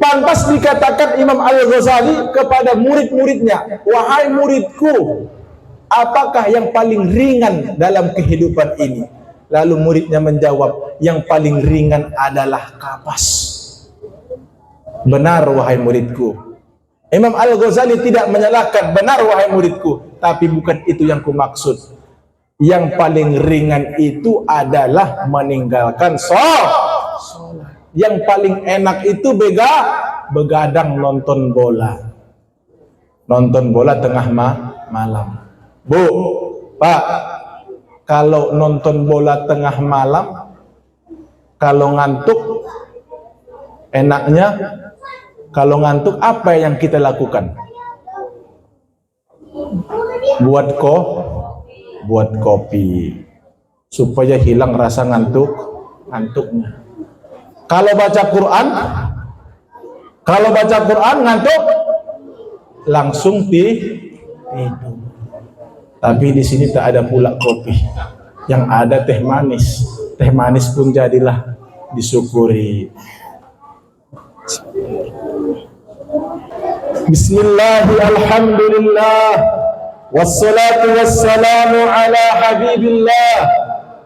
Pantas dikatakan Imam Al-Ghazali kepada murid-muridnya, wahai muridku, apakah yang paling ringan dalam kehidupan ini? Lalu muridnya menjawab, yang paling ringan adalah kapas. Benar wahai muridku. Imam Al-Ghazali tidak menyalahkan, benar wahai muridku, tapi bukan itu yang kumaksud. Yang paling ringan itu adalah meninggalkan sholat. Yang paling enak itu begadang nonton bola. Nonton bola tengah malam. Bu, Pak, kalau nonton bola tengah malam, kalau ngantuk, enaknya kalau ngantuk apa yang kita lakukan? Buat kopi supaya hilang rasa ngantuknya. Kalau baca Quran ngantuk, langsung tidur. Tapi di sini tak ada pula kopi, yang ada teh manis. Teh manis pun jadilah disyukuri. Bismillahirrahmanirrahim. Alhamdulillah. Wassalatu wassalamu ala habibillah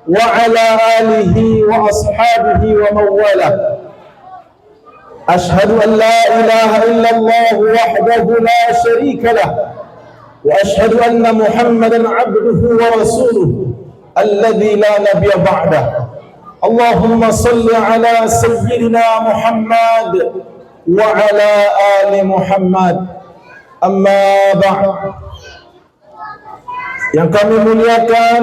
wa ala alihi wa ashabihi wa mawala. Ashhadu an la ilaha illallah wahdahu la sharika lah, wa ashhadu anna Muhammadan abduhu wa rasuluh alladhi la nabiyya ba'dah. Allahumma salli ala sayyidina Muhammad wa ala ali Muhammad. Amma ba'd. Yang kami muliakan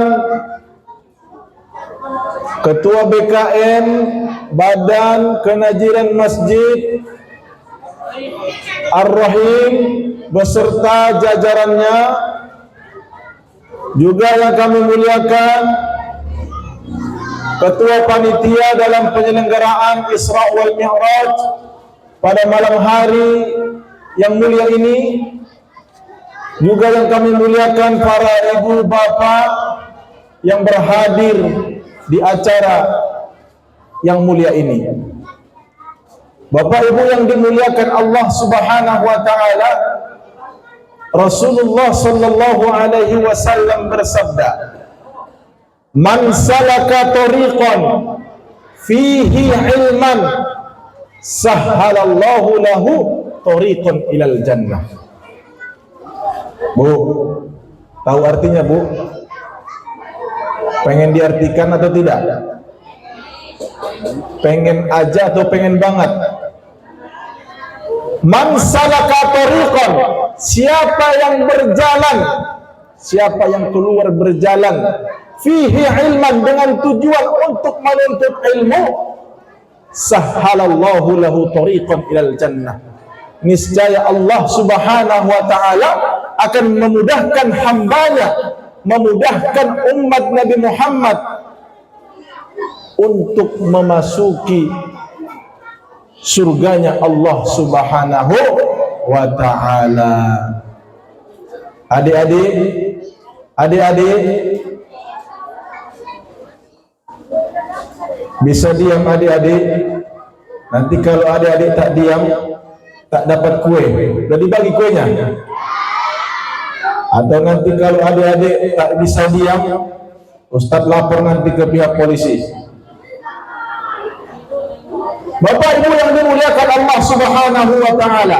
Ketua BKN Badan Kenajiran Masjid Ar-Rahim beserta jajarannya, juga yang kami muliakan Ketua Panitia dalam penyelenggaraan Isra wal Mi'raj pada malam hari yang mulia ini, juga yang kami muliakan para ibu bapak yang berhadir di acara yang mulia ini. Bapak ibu yang dimuliakan Allah Subhanahu wa taala, Rasulullah sallallahu alaihi wasallam bersabda, "Man salaka tariqan fihi ilman sahhalallahu lahu tariqan ilal jannah." Bu, tahu artinya Bu? Pengen diartikan atau tidak? Pengen aja atau pengen banget? Man salaka tariqan, siapa yang berjalan, siapa yang keluar berjalan, fihi ilman, dengan tujuan untuk menuntut ilmu, sahhalallahu lahu tariqan ilal jannah, niscaya Allah Subhanahu wa taala akan memudahkan hambanya, memudahkan umat Nabi Muhammad untuk memasuki surganya Allah Subhanahu wa taala. Adik-adik bisa diam adik-adik? Nanti kalau adik-adik tak diam, tak dapat kue, udah dibagi kuenya. Atau nanti kalau adik-adik tak bisa diam, Ustadz lapor nanti ke pihak polisi. Bapak ibu yang dimuliakan Allah Subhanahu wa taala,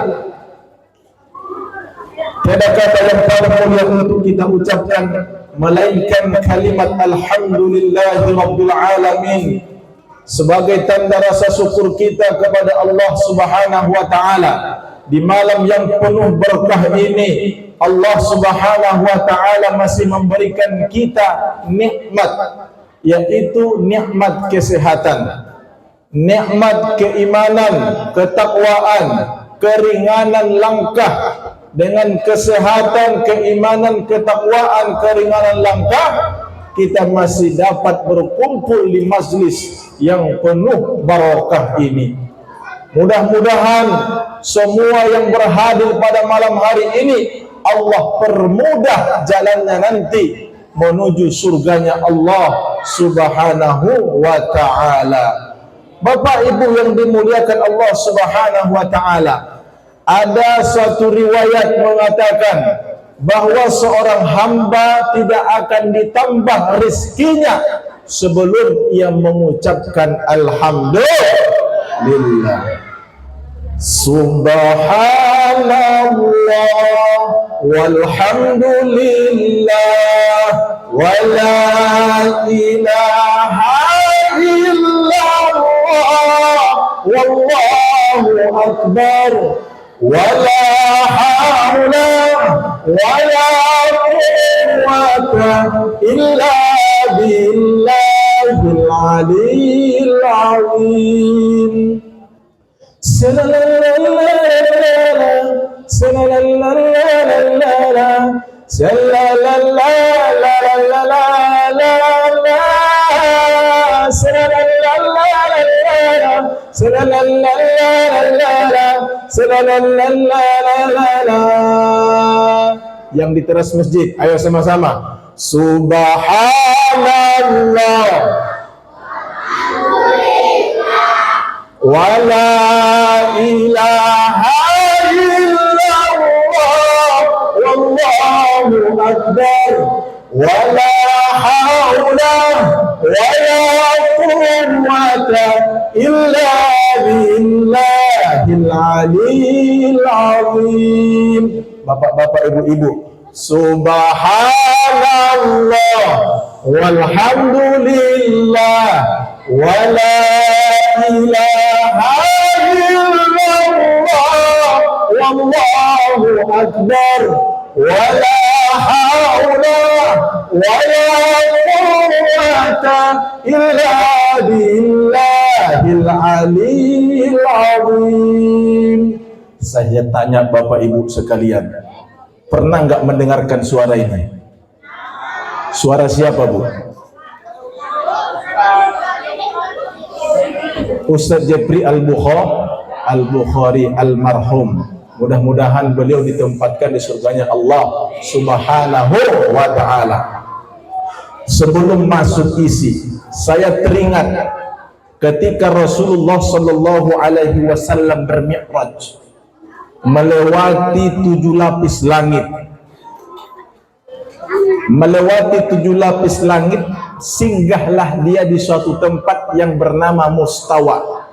tiada kata yang paling mulia untuk kita ucapkan melainkan kalimat alhamdulillahi rabbil alamin, sebagai tanda rasa syukur kita kepada Allah Subhanahu wa taala. Di malam yang penuh berkah ini, Allah Subhanahu wa taala masih memberikan kita nikmat, yaitu nikmat kesehatan, nikmat keimanan, ketakwaan, keringanan langkah. Dengan kesehatan, keimanan, ketakwaan, keringanan langkah, kita masih dapat berkumpul di majlis yang penuh barakah ini. Mudah-mudahan semua yang berhadir pada malam hari ini, Allah permudah jalannya nanti menuju surganya Allah Subhanahu wa ta'ala. Bapak Ibu yang dimuliakan Allah Subhanahu wa taala, ada suatu riwayat mengatakan bahwa seorang hamba tidak akan ditambah rezekinya sebelum ia mengucapkan alhamdulillah. Subhanallah walhamdulillah wa la ilaha illallah wallahu akbar wa la hawla wa la quwwata illa billahil aliyyil azim. Yang di teras masjid, ayo sama-sama. Subhanallah wa la ilaha illallah wallahu akbar wa la hawla wa la quwwata illa billahil aliyyil azim. Bapak-bapak, ibu-ibu, subhanallah walhamdulillah wa la ilaha illallah wallahu akbar wa la hawla wa la quwwata illa billahil aliyyil azim. Saya tanya Bapak Ibu sekalian, pernah nggak mendengarkan suara ini? Suara siapa, Bu? Ustaz Jepri Al-Bukhari almarhum. Mudah-mudahan beliau ditempatkan di surganya Allah Subhanahu wa ta'ala. Sebelum masuk isi, saya teringat ketika Rasulullah sallallahu alaihi wasallam bermi'raj, melewati 7 lapis langit. Melewati 7 lapis langit, singgahlah dia di suatu tempat yang bernama Mustawa.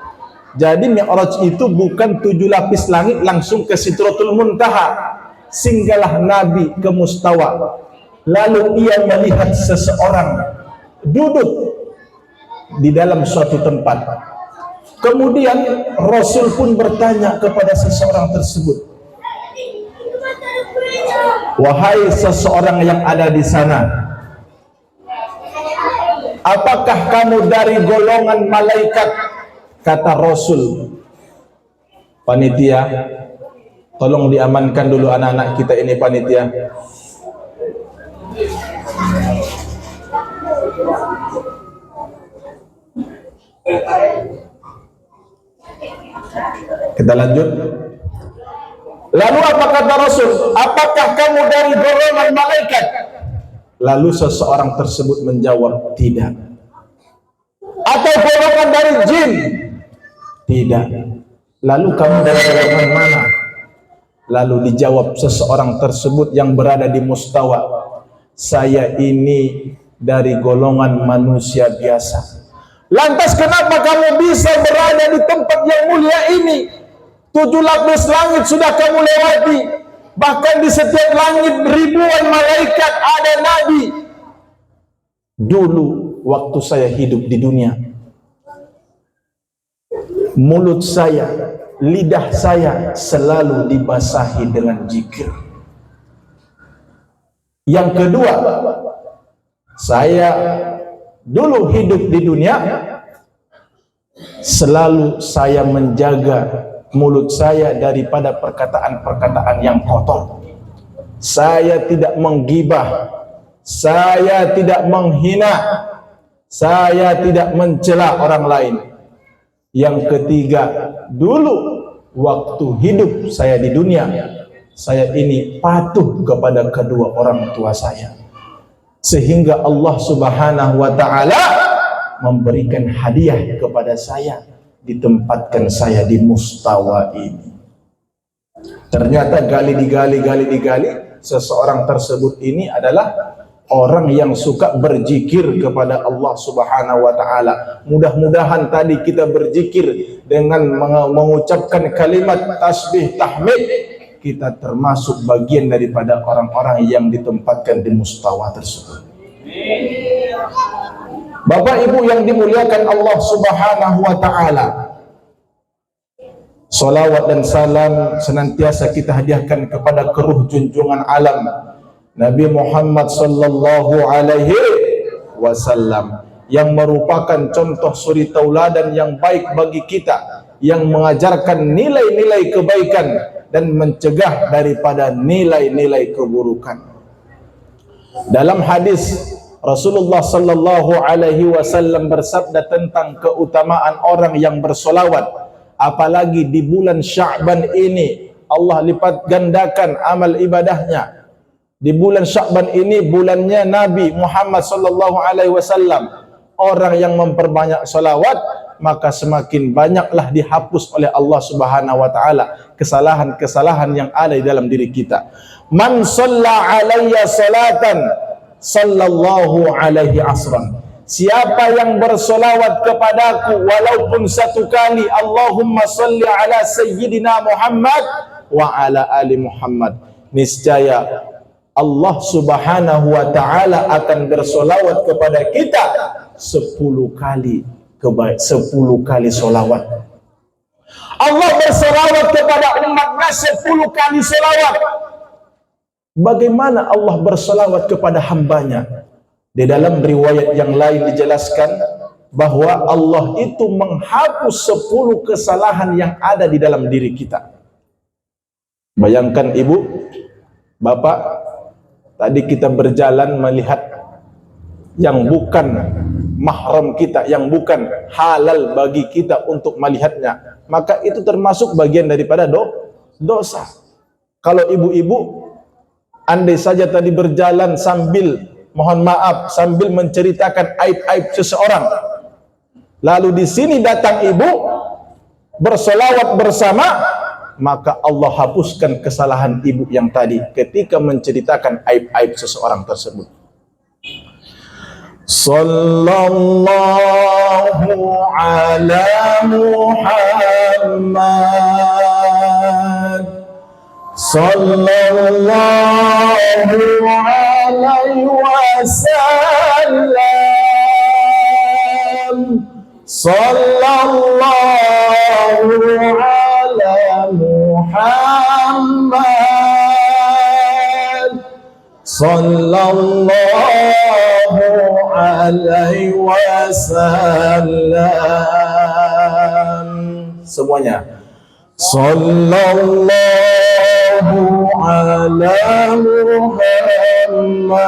Jadi Mi'raj itu bukan 7 lapis langit langsung ke Sidratul Muntaha. Singgahlah Nabi ke Mustawa. Lalu ia melihat seseorang duduk di dalam suatu tempat. Kemudian Rasul pun bertanya kepada seseorang tersebut, wahai seseorang yang ada di sana, apakah kamu dari golongan malaikat? Kata Rasul, panitia, tolong diamankan dulu anak-anak kita ini, panitia. Kita lanjut. Lalu apa kata Rasul? Apakah kamu dari golongan malaikat? Lalu seseorang tersebut menjawab, tidak. Atau golongan dari jin? Tidak. Lalu kamu dari golongan mana? Lalu dijawab seseorang tersebut yang berada di Mustawa, saya ini dari golongan manusia biasa. Lantas kenapa kamu bisa berada di tempat yang mulia ini? 7 lapis langit sudah kamu lewati. Bahkan di setiap langit ribuan malaikat ada nabi. Dulu waktu saya hidup di dunia, mulut saya, lidah saya selalu dibasahi dengan zikir. Yang kedua, saya dulu hidup di dunia, selalu saya menjaga mulut saya daripada perkataan-perkataan yang kotor. Saya tidak menggibah, saya tidak menghina, saya tidak mencela orang lain. Yang ketiga, dulu waktu hidup saya di dunia, saya ini patuh kepada kedua orang tua saya, sehingga Allah Subhanahu wa ta'ala memberikan hadiah kepada saya ditempatkan saya di mustawa ini. Ternyata gali digali, seseorang tersebut ini adalah orang yang suka berzikir kepada Allah Subhanahu wa taala. Mudah-mudahan tadi kita berzikir dengan mengucapkan kalimat tasbih tahmid, kita termasuk bagian daripada orang-orang yang ditempatkan di mustawa tersebut. Bapak Ibu yang dimuliakan Allah Subhanahu wa taala, salawat dan salam senantiasa kita hadiahkan kepada keruh junjungan alam Nabi Muhammad sallallahu alaihi wasallam, yang merupakan contoh suri tauladan yang baik bagi kita, yang mengajarkan nilai-nilai kebaikan dan mencegah daripada nilai-nilai keburukan. Dalam hadis Rasulullah sallallahu alaihi wasallam bersabda tentang keutamaan orang yang bersolawat, apalagi di bulan Sya'ban ini Allah lipat gandakan amal ibadahnya. Di bulan Sya'ban ini bulannya Nabi Muhammad sallallahu alaihi wasallam. Orang yang memperbanyak salawat, maka semakin banyaklah dihapus oleh Allah Subhanahu wa taala kesalahan-kesalahan yang ada di dalam diri kita. Man shalla alayya salatan sallallahu alaihi asran. Siapa yang bersolawat kepadaku walaupun satu kali, Allahumma salli ala sayyidina Muhammad wa ala ali Muhammad, niscaya Allah Subhanahu wa taala akan bersolawat kepada kita 10 kali 10 kali solawat. Allah bersolawat kepada umatnya 10 kali solawat. Bagaimana Allah bersolawat kepada hambanya? Di dalam riwayat yang lain dijelaskan bahwa Allah itu menghapus 10 kesalahan yang ada di dalam diri kita. Bayangkan ibu, bapak, tadi kita berjalan melihat yang bukan mahram kita, yang bukan halal bagi kita untuk melihatnya, maka itu termasuk bagian daripada dosa. Kalau ibu-ibu, andai saja tadi berjalan sambil, mohon maaf, sambil menceritakan aib-aib seseorang, lalu di sini datang ibu bersolawat bersama, maka Allah hapuskan kesalahan ibu yang tadi ketika menceritakan aib-aib seseorang tersebut. Sallallahu ala Muhammad, sallallahu alaihi wasallam, sallallahu ala Muhammad, sallallahu alaihi wasallam. Semuanya. Sallallahu ala Muhammad,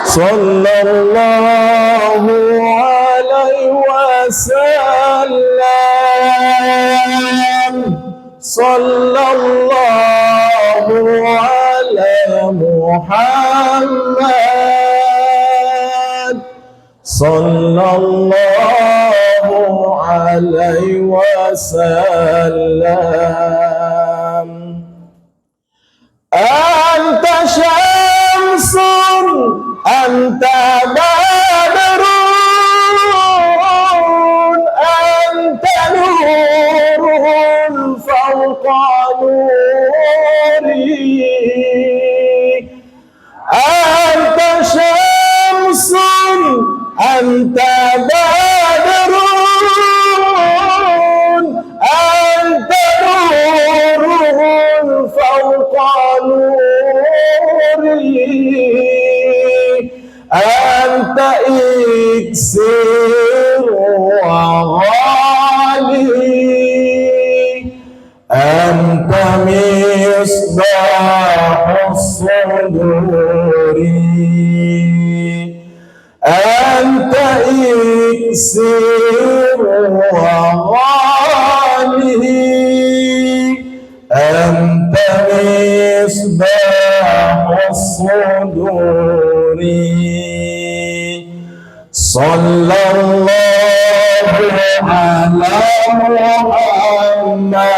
sallallahu alaihi wasallam, sallallahu ala Muhammad, sallallahu alaihi wasallam. Anta syamsun, anta badrun, anta nurun fawqa nuri. Anta syamsun, anta badrun, anta nurun fawqa nuri. Anta Muhammad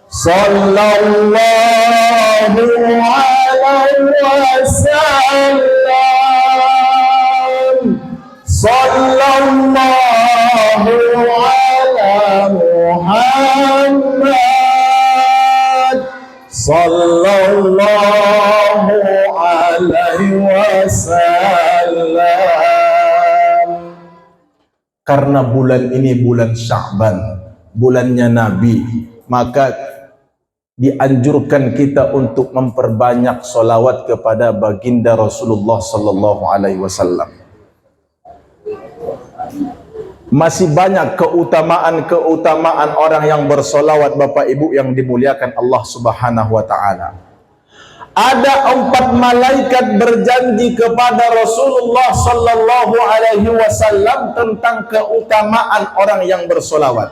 sallallahu alaihi wasallam, sallallahu ala Muhammad sallallahu alaihi wasallam. Karena bulan ini bulan Sya'ban, bulannya Nabi, maka dianjurkan kita untuk memperbanyak solawat kepada baginda Rasulullah sallallahu alaihi wasallam. Masih banyak keutamaan orang yang bersolawat, Bapak Ibu yang dimuliakan Allah Subhanahu wa taala. Ada 4 malaikat berjanji kepada Rasulullah sallallahu alaihi wasallam tentang keutamaan orang yang bersolawat.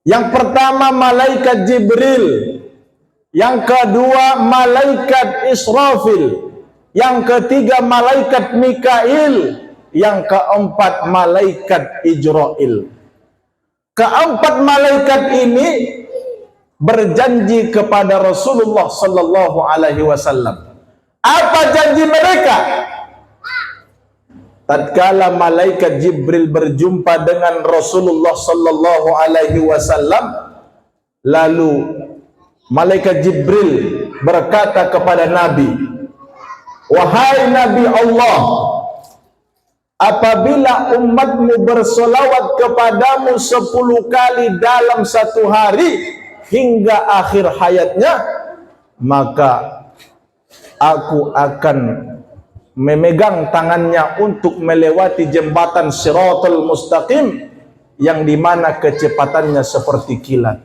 Yang pertama malaikat Jibril, yang kedua malaikat Israfil, yang ketiga malaikat Mikail, yang keempat malaikat Ijrail. Keempat malaikat ini berjanji kepada Rasulullah sallallahu alaihi wasallam. Apa janji mereka? Tatkala malaikat Jibril berjumpa dengan Rasulullah sallallahu alaihi wasallam, lalu malaikat Jibril berkata kepada Nabi, "Wahai Nabi Allah, apabila umatmu bersolawat kepadamu 10 kali dalam 1 hari hingga akhir hayatnya, maka aku akan memegang tangannya untuk melewati jembatan Shiratal Mustaqim yang dimana kecepatannya seperti kilat."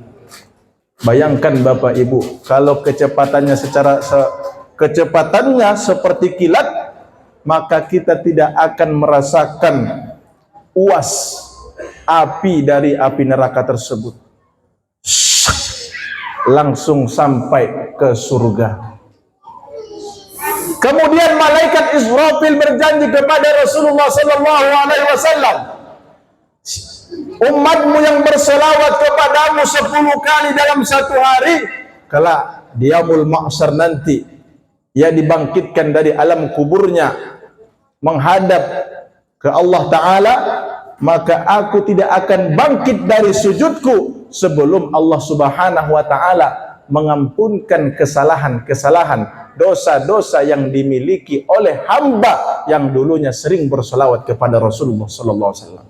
Bayangkan Bapak Ibu, kalau kecepatannya seperti kilat, maka kita tidak akan merasakan uas api dari api neraka tersebut. Langsung sampai ke surga. Kemudian malaikat Israfil berjanji kepada Rasulullah sallallahu alaihi wasallam, umatmu yang berselawat kepadamu 10 kali dalam 1 hari, kelak di yaumul mahsyar nanti ia dibangkitkan dari alam kuburnya menghadap ke Allah Ta'ala, maka aku tidak akan bangkit dari sujudku sebelum Allah Subhanahu wa Ta'ala mengampunkan kesalahan-kesalahan, dosa-dosa yang dimiliki oleh hamba yang dulunya sering bersolawat kepada Rasulullah sallallahu alaihi wasallam.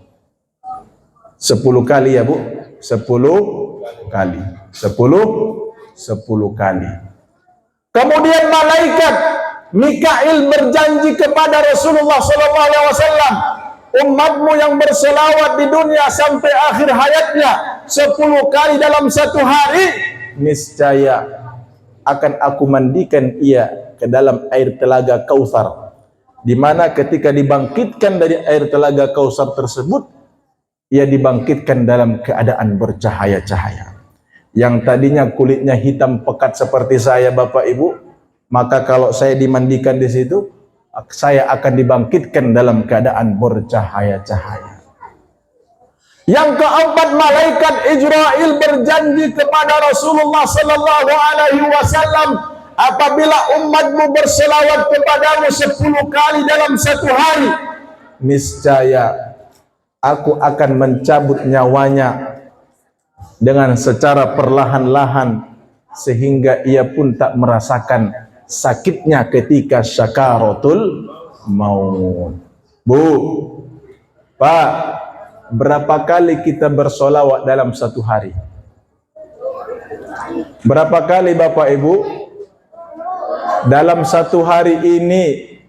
10 kali ya Bu, 10 kali, 10 kali. Kemudian malaikat Mikail berjanji kepada Rasulullah sallallahu alaihi wasallam, umatmu yang berselawat di dunia sampai akhir hayatnya 10 kali dalam 1 hari, niscaya akan aku mandikan ia ke dalam air telaga Kautsar, di mana ketika dibangkitkan dari air telaga Kautsar tersebut, ia dibangkitkan dalam keadaan bercahaya-cahaya. Yang tadinya kulitnya hitam pekat seperti saya Bapak Ibu, maka kalau saya dimandikan di situ, saya akan dibangkitkan dalam keadaan bercahaya-cahaya. Yang keempat, malaikat Ijrail berjanji kepada Rasulullah sallallahu alaihi wasallam, apabila umatmu berselawat kepadamu 10 kali dalam 1 hari, niscaya aku akan mencabut nyawanya dengan secara perlahan-lahan sehingga ia pun tak merasakan sakitnya ketika syakaratul maut. Bu, Pak, berapa kali kita bersolawat dalam 1 hari? Berapa kali Bapak Ibu? Dalam 1 hari ini,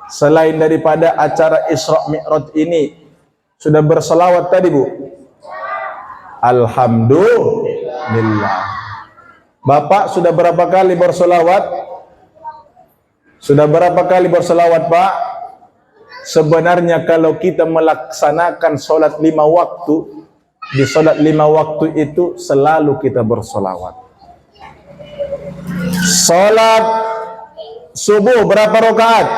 selain daripada acara Isra Mi'raj ini, sudah bersolawat tadi Bu? Alhamdulillah. Bapak sudah berapa kali bersolawat? Sudah berapa kali bersolawat Pak? Sebenarnya kalau kita melaksanakan sholat 5 waktu, di sholat 5 waktu itu selalu kita bersolawat. Sholat subuh berapa rakaat?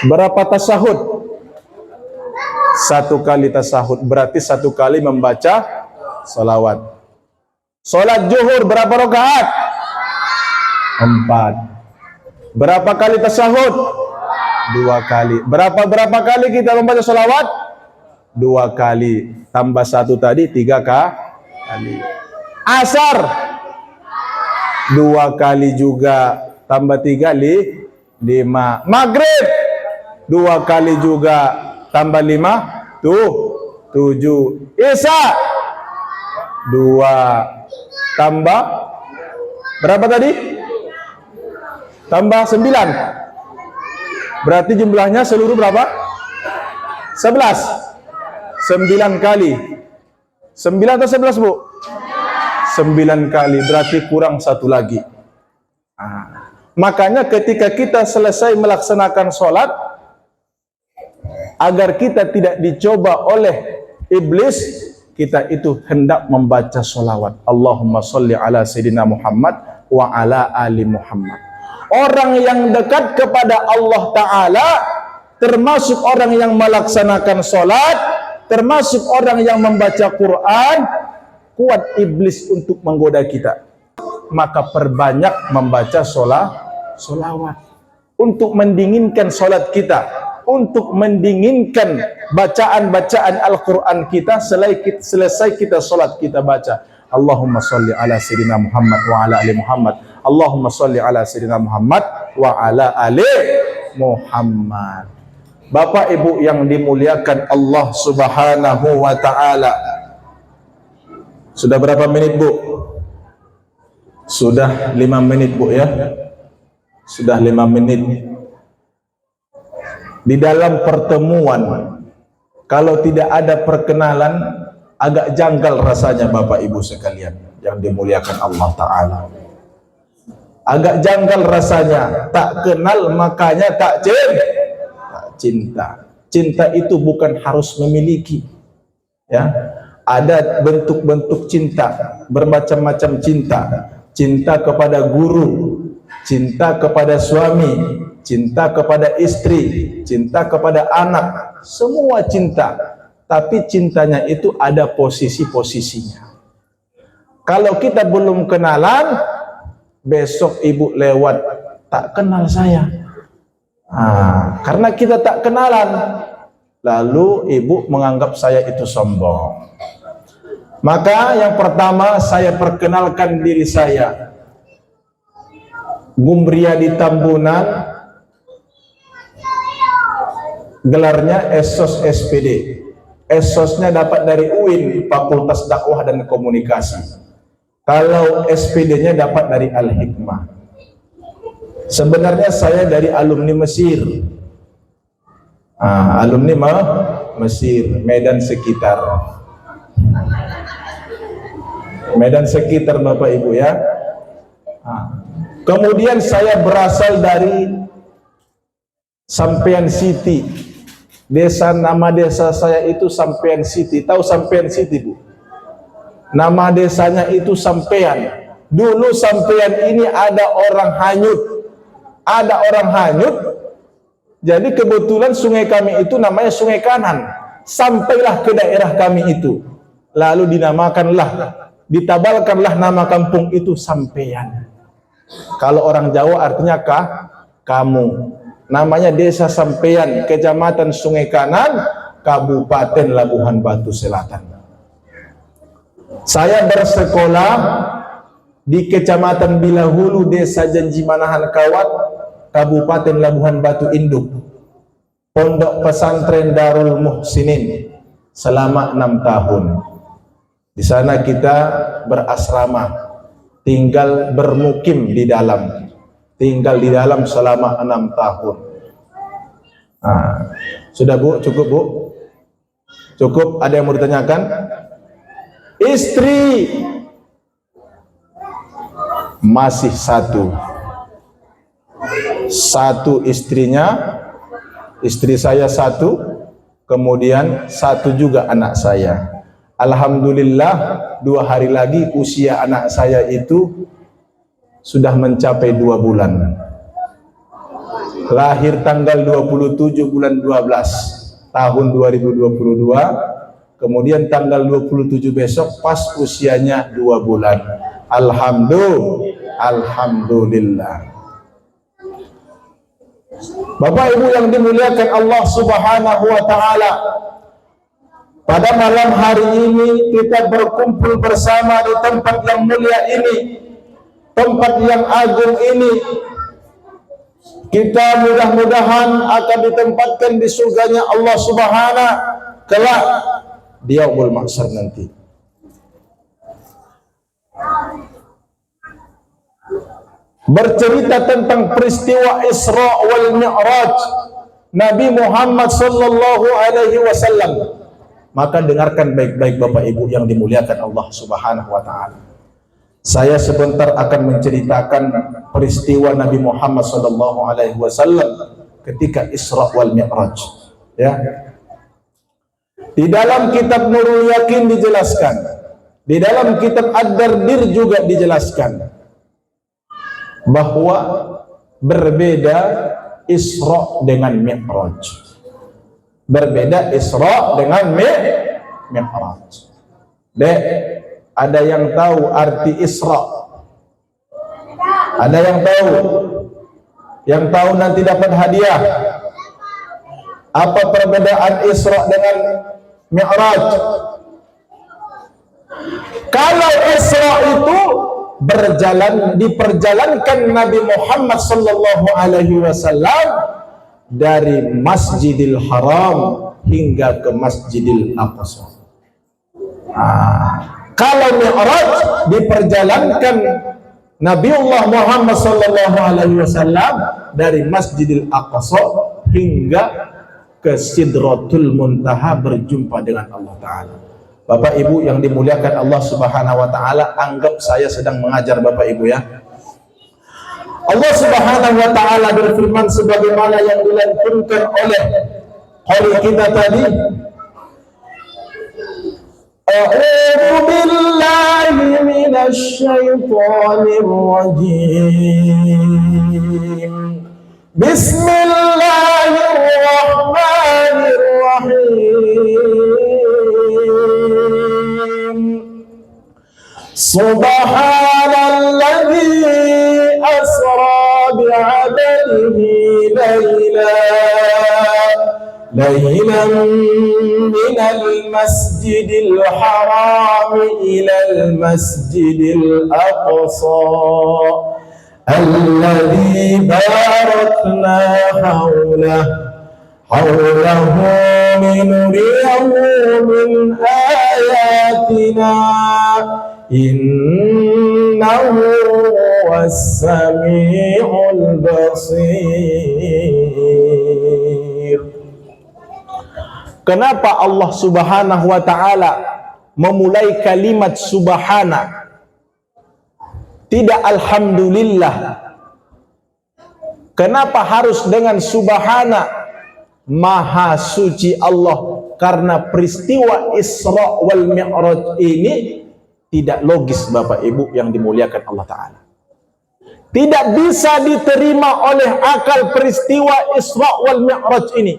Berapa tasyahud? 1 kali tasahud, berarti 1 kali membaca salawat. Salat zuhur berapa rakaat? 4. Berapa kali tasahud? 2 kali. Berapa kali kita membaca salawat? 2 kali. Tambah 1 tadi 3 kali. Asar 2 kali juga, tambah 3 5. Maghrib 2 kali juga, tambah 5 7. Isya 2 tambah berapa tadi? Tambah 9. Berarti jumlahnya seluruh berapa? 11. 9 kali. 9 atau 11, Bu? 9 kali, berarti kurang 1 lagi. Makanya ketika kita selesai melaksanakan sholat, agar kita tidak dicoba oleh iblis, kita itu hendak membaca sholawat. Allahumma sholli ala sayyidina Muhammad wa ala ali Muhammad. Orang yang dekat kepada Allah Ta'ala, termasuk orang yang melaksanakan sholat, termasuk orang yang membaca Quran, kuat iblis untuk menggoda kita. Maka perbanyak membaca sholawat untuk mendinginkan sholat kita, untuk mendinginkan bacaan-bacaan Al-Quran kita selesai kita sholat kita baca Allahumma sholli ala sayyidina Muhammad wa ala ali Muhammad, Allahumma sholli ala sayyidina Muhammad wa ala ali Muhammad. Bapak Ibu yang dimuliakan Allah Subhanahu wa ta'ala, sudah berapa menit, Bu? Sudah 5 menit, Bu, ya. Sudah 5 menit. Di dalam pertemuan, kalau tidak ada perkenalan, agak janggal rasanya, Bapak Ibu sekalian yang dimuliakan Allah Ta'ala. Agak janggal rasanya, tak kenal makanya tak cinta. Cinta itu bukan harus memiliki, ya. Ada bentuk-bentuk cinta, bermacam-macam cinta. Cinta kepada guru, cinta kepada suami, cinta kepada istri, cinta kepada anak, semua cinta. Tapi cintanya itu ada posisi-posisinya. Kalau kita belum kenalan, besok ibu lewat, tak kenal saya. Karena kita tak kenalan, lalu ibu menganggap saya itu sombong. Maka yang pertama saya perkenalkan diri saya. Gumriyadi Tambunan, gelarnya Esos SPD. Esosnya dapat dari UIN, Fakultas Dakwah dan Komunikasi. Kalau SPD-nya dapat dari Al-Hikmah. Sebenarnya saya dari alumni Mesir. Alumni Mesir, Medan sekitar. Medan sekitar, Bapak Ibu, ya. Kemudian saya berasal dari Sampean City. Nama desa saya itu Sampean City. Tahu Sampean City, Bu? Nama desanya itu Sampean. Dulu Sampean ini ada orang hanyut. Ada orang hanyut. Jadi kebetulan sungai kami itu namanya Sungai Kanan. Sampailah ke daerah kami itu. Lalu ditabalkanlah nama kampung itu Sampean. Kalau orang Jawa artinya kamu. Namanya Desa Sampean, Kecamatan Sungai Kanan, Kabupaten Labuhan Batu Selatan. Saya bersekolah di Kecamatan Bilahulu, Desa Janji Manahan Kawat, Kabupaten Labuhan Batu Induk. Pondok Pesantren Darul Muhsinin selama 6 tahun. Di sana kita berasrama, tinggal bermukim di dalam. Tinggal di dalam selama 6 tahun. Sudah, Bu? Cukup, Bu? Cukup? Ada yang mau ditanyakan? Istri masih satu istrinya, istri saya satu, kemudian satu juga anak saya. Alhamdulillah 2 hari lagi usia anak saya itu sudah mencapai 2 bulan. Lahir tanggal 27 bulan 12. tahun 2022. Kemudian tanggal 27 besok pas usianya 2 bulan. Alhamdulillah. Bapak Ibu yang dimuliakan Allah Subhanahu wa taala, pada malam hari ini kita berkumpul bersama di tempat yang mulia ini, tempat yang agung ini. Kita mudah-mudahan akan ditempatkan di surganya Allah Subhanahu kelak di yaumul mahsyar nanti. Bercerita tentang peristiwa Isra wal Mi'raj Nabi Muhammad sallallahu alaihi wasallam. Maka dengarkan baik-baik Bapak Ibu yang dimuliakan Allah Subhanahu wa taala. Saya sebentar akan menceritakan peristiwa Nabi Muhammad sallallahu alaihi wasallam ketika Isra wal Mi'raj. Ya. Di dalam kitab Nurul Yakin dijelaskan, di dalam kitab Ad-Dardir juga dijelaskan bahwa berbeda Isra dengan Mi'raj. Berbeda Isra dengan Mi'raj. Dek, ada yang tahu arti Isra? Ada yang tahu? Yang tahu nanti dapat hadiah. Apa perbedaan Isra dengan Mi'raj? Kalau Isra itu diperjalankan Nabi Muhammad sallallahu alaihi wasallam dari Masjidil Haram hingga ke Masjidil Aqsa. Kalau Mi'raj diperjalankan Nabiullah Muhammad sallallahu alaihi wasallam dari Masjidil Aqsa hingga ke Sidratul Muntaha berjumpa dengan Allah Ta'ala. Bapak Ibu yang dimuliakan Allah Subhanahu wa taala, anggap saya sedang mengajar Bapak Ibu ya. Allah Subhanahu wa taala berfirman sebagaimana yang dilantunkan oleh qari kita tadi. A'udzu billahi minasy syaithanir rajim. Bismillahirrahmanirrahim. Subhanalladzi asra bi'abdihi laylan minal masjidil haram ilal masjidil aqsa alladzi barakna hawlahu linuriyahu min ayatina innahu was-sami'ul basir. Kenapa Allah Subhanahu wa taala memulai kalimat subhana, tidak alhamdulillah? Kenapa harus dengan subhana? Maha suci Allah. Karena peristiwa Isra wal Mi'raj ini tidak logis Bapak Ibu yang dimuliakan Allah Ta'ala. Tidak bisa diterima oleh akal peristiwa Isra wal Mi'raj ini.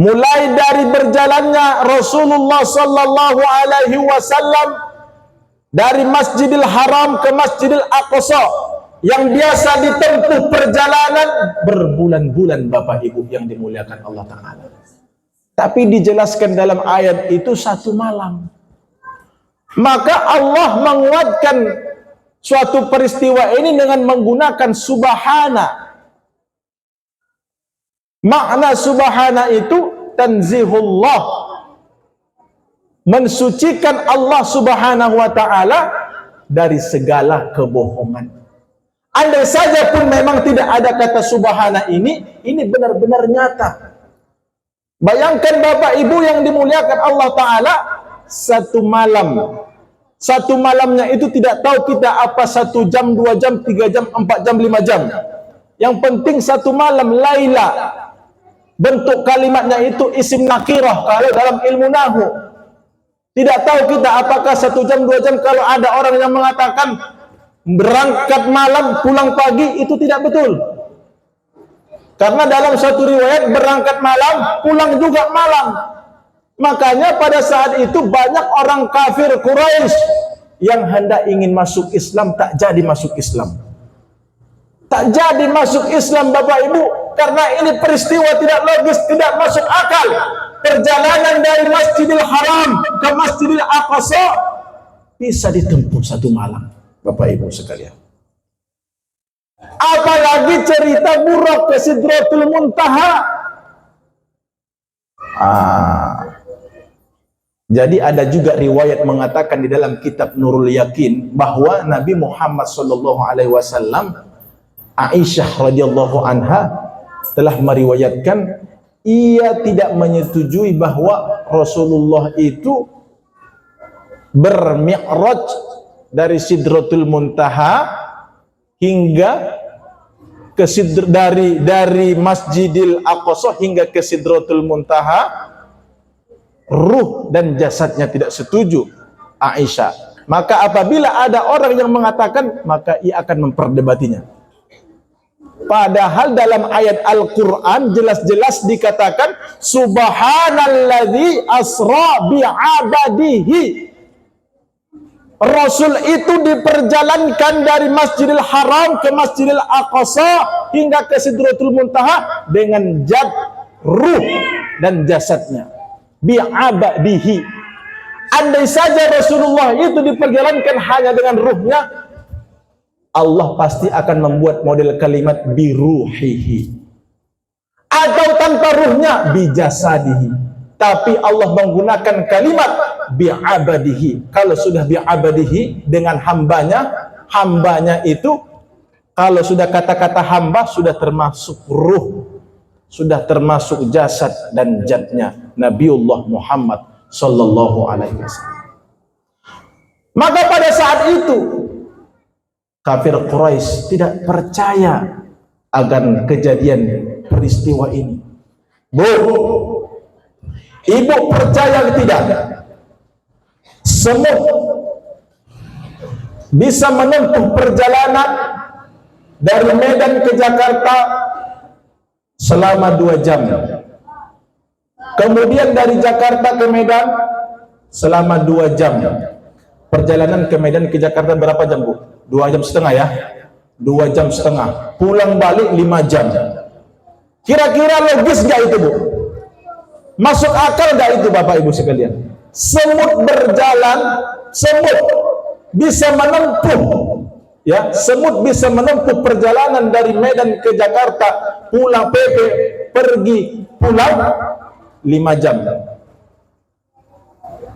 Mulai dari berjalannya Rasulullah sallallahu alaihi wasallam dari Masjidil Haram ke Masjidil Aqsa yang biasa ditempuh perjalanan berbulan-bulan Bapak Ibu yang dimuliakan Allah Ta'ala. Tapi dijelaskan dalam ayat itu 1 malam. Maka Allah menguatkan suatu peristiwa ini dengan menggunakan subhana. Makna subhana itu tanzihullah, mensucikan Allah Subhanahu wa taala dari segala kebohongan. Andai saja pun memang tidak ada kata subhana ini benar-benar nyata. Bayangkan Bapak Ibu yang dimuliakan Allah Ta'ala, 1 malam. 1 malamnya itu tidak tahu kita apa 1 jam, 2 jam, 3 jam, 4 jam, 5 jam. Yang penting 1 malam, laila. Bentuk kalimatnya itu isim nakirah kalau dalam ilmu nahu. Tidak tahu kita apakah 1 jam, 2 jam. Kalau ada orang yang mengatakan berangkat malam, pulang pagi, itu tidak betul. Karena dalam satu riwayat berangkat malam, pulang juga malam. Makanya pada saat itu banyak orang kafir Quraisy yang hendak ingin masuk Islam tak jadi masuk Islam. Tak jadi masuk Islam Bapak Ibu, karena ini peristiwa tidak logis, tidak masuk akal. Perjalanan dari Masjidil Haram ke Masjidil Aqsa bisa ditempuh satu malam, Bapak Ibu sekalian. Apalagi cerita Buraq ke Sidratul Muntaha. Jadi ada juga riwayat mengatakan di dalam kitab Nurul Yakin bahwa Nabi Muhammad SAW, Aisyah radhiyallahu anha telah meriwayatkan ia tidak menyetujui bahwa Rasulullah itu bermi'raj dari Sidratul Muntaha hingga ke dari Masjidil Aqsa hingga ke Sidratul Muntaha, ruh dan jasadnya tidak setuju Aisyah. Maka apabila ada orang yang mengatakan, maka ia akan memperdebatinya. Padahal dalam ayat Al-Quran jelas-jelas dikatakan Subhanalladzi asra bi'abadihi. Rasul itu diperjalankan dari Masjidil Haram ke Masjidil Aqsa hingga ke Sidratul Muntaha dengan zat ruh dan jasadnya. Bi'abadihi. Andai saja Rasulullah itu diperjalankan hanya dengan ruhnya, Allah pasti akan membuat model kalimat biruhihi, atau tanpa ruhnya bijasadihi. Tapi Allah menggunakan kalimat bi'abadihi. Kalau sudah bi'abadihi dengan hambanya, hambanya itu kalau sudah kata-kata hamba sudah termasuk ruh, sudah termasuk jasad dan zatnya Nabiullah Muhammad sallallahu alaihi wasallam. Maka pada saat itu kafir Quraisy tidak percaya akan kejadian peristiwa ini. Bu, ibu percaya tidak? Semut bisa menempuh perjalanan dari Medan ke Jakarta selama 2 jam. Kemudian dari Jakarta ke Medan selama 2 jam. Perjalanan ke Medan ke Jakarta berapa jam, Bu? 2 jam setengah ya? 2 jam setengah. Pulang balik 5 jam. Kira-kira logis gak itu, Bu? Masuk akal gak itu, Bapak Ibu sekalian? Semut berjalan, semut bisa menempuh, ya, semut bisa menempuh perjalanan dari Medan ke Jakarta, pulang pergi pulang 5 jam.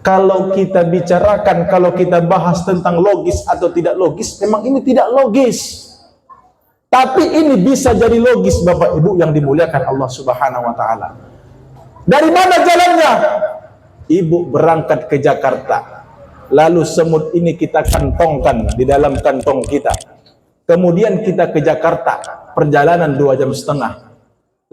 Kalau kita bicarakan, kalau kita bahas tentang logis atau tidak logis, memang ini tidak logis. Tapi ini bisa jadi logis, Bapak Ibu yang dimuliakan Allah Subhanahu wa taala. Dari mana jalannya? Ibu berangkat ke Jakarta, lalu semut ini kita kantongkan di dalam kantong kita. Kemudian kita ke Jakarta, perjalanan 2 jam setengah.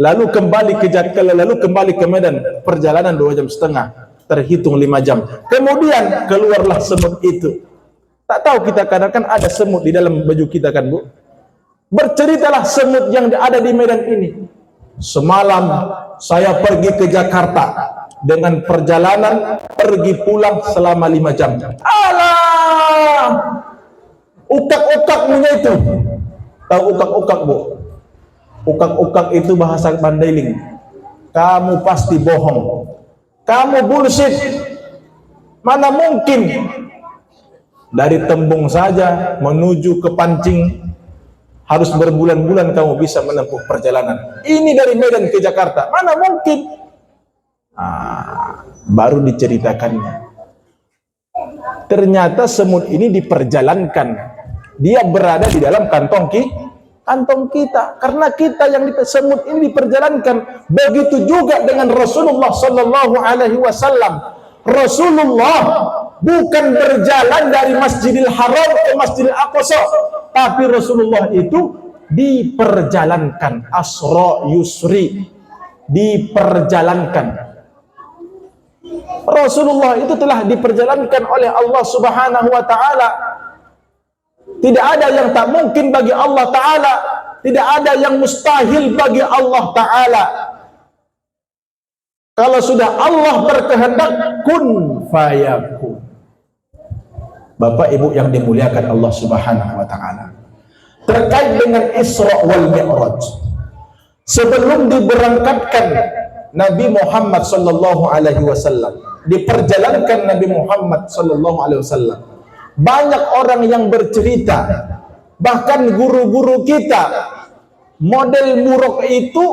Lalu kembali ke Jakarta, lalu kembali ke Medan, perjalanan 2 jam setengah. Terhitung 5 jam. Kemudian keluarlah semut itu. Tak tahu kita kadang-kadang ada semut di dalam baju kita kan, Bu? Berceritalah semut yang ada di Medan ini. Semalam saya pergi ke Jakarta dengan perjalanan pergi pulang selama 5 jam. Alah, ukak-ukaknya itu. Tahu ukak-ukak, Bu? Ukak-ukak itu bahasa Mandailing. Kamu pasti bohong. Kamu bullshit. Mana mungkin? Dari Tembung saja menuju ke Pancing harus berbulan-bulan kamu bisa menempuh perjalanan. Ini dari Medan ke Jakarta. Mana mungkin? Baru diceritakannya. Ternyata semut ini diperjalankan. Dia berada di dalam kantong kita, karena kita yang semut ini diperjalankan. Begitu juga dengan Rasulullah sallallahu alaihi wasallam. Rasulullah bukan berjalan dari Masjidil Haram ke Masjidil Aqsa, tapi Rasulullah itu diperjalankan, asra yusri, diperjalankan. Rasulullah itu telah diperjalankan oleh Allah Subhanahu wa taala. Tidak ada yang tak mungkin bagi Allah Ta'ala. Tidak ada yang mustahil bagi Allah Ta'ala. Kalau sudah Allah berkehendak, kun fayakun. Bapak Ibu yang dimuliakan Allah Subhanahu wa Ta'ala, terkait dengan Isra wal Mi'raj, sebelum diberangkatkan Nabi Muhammad sallallahu alaihi wasallam, diperjalankan Nabi Muhammad sallallahu alaihi wasallam, banyak orang yang bercerita, bahkan guru-guru kita, model buruk itu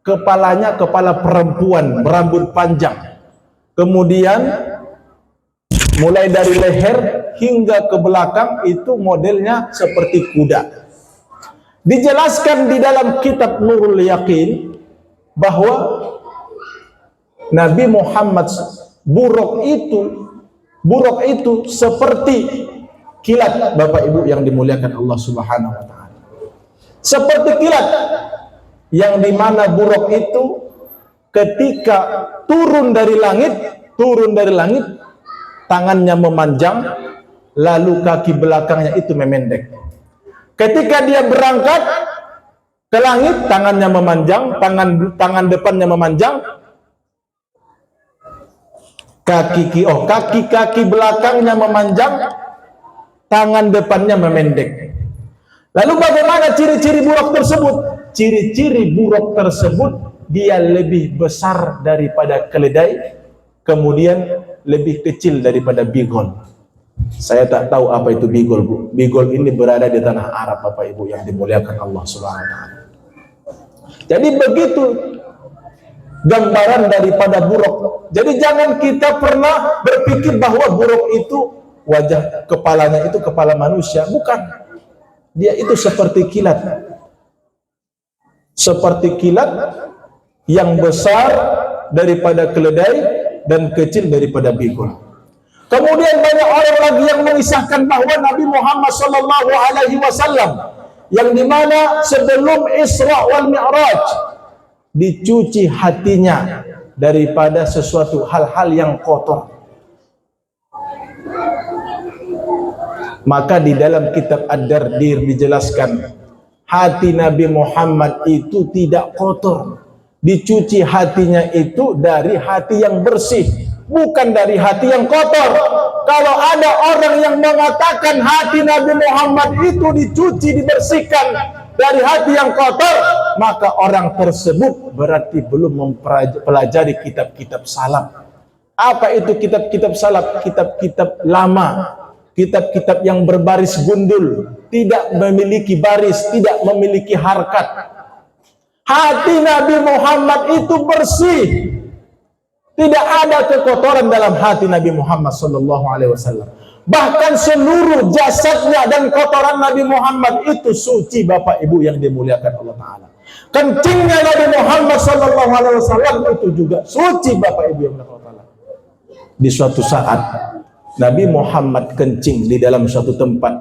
kepalanya kepala perempuan berambut panjang, kemudian mulai dari leher hingga ke belakang itu modelnya seperti kuda. Dijelaskan di dalam kitab Nurul Yaqin bahwa Nabi Muhammad buruk itu seperti kilat, Bapak Ibu yang dimuliakan Allah Subhanahu wa Ta'ala. Seperti kilat, yang dimana buruk itu ketika turun dari langit, tangannya memanjang, lalu kaki belakangnya itu memendek. Ketika dia berangkat ke langit, tangannya memanjang, tangan depannya memanjang, kaki belakangnya memanjang, tangan depannya memendek. Lalu bagaimana ciri-ciri buruk tersebut? Ciri-ciri buruk tersebut, dia lebih besar daripada keledai, kemudian lebih kecil daripada bigol. Saya tak tahu apa itu bigol, Bu. Bigol ini berada di tanah Arab, Bapak Ibu yang dimuliakan Allah Subhanahu wa Ta'ala. Jadi begitu gambaran daripada buruk. Jadi jangan kita pernah berpikir bahwa buruk itu wajah kepalanya itu kepala manusia, bukan. Dia itu seperti kilat. Seperti kilat yang besar daripada keledai dan kecil daripada bigol. Kemudian banyak orang lagi yang mengisahkan bahwa Nabi Muhammad sallallahu alaihi wasallam yang dimana sebelum Isra wal Mi'raj dicuci hatinya daripada sesuatu hal-hal yang kotor. Maka di dalam kitab Ad-Dardir dijelaskan hati Nabi Muhammad itu tidak kotor. Dicuci hatinya itu dari hati yang bersih, bukan dari hati yang kotor. Kalau ada orang yang mengatakan hati Nabi Muhammad itu dicuci, dibersihkan dari hati yang kotor, maka orang tersebut berarti belum mempelajari kitab-kitab salaf. Apa itu kitab-kitab salaf? Kitab-kitab lama, kitab-kitab yang berbaris gundul, tidak memiliki baris, tidak memiliki harkat. Hati Nabi Muhammad itu bersih. Tidak ada kekotoran dalam hati Nabi Muhammad sallallahu alaihi wasallam. Bahkan seluruh jasadnya dan kotoran Nabi Muhammad itu suci, Bapak Ibu yang dimuliakan Allah Ta'ala. Kencingnya Nabi Muhammad sallallahu alaihi wasallam itu juga suci, Bapak Ibu yang dimuliakan Allah Ta'ala. Di suatu saat Nabi Muhammad kencing di dalam suatu tempat,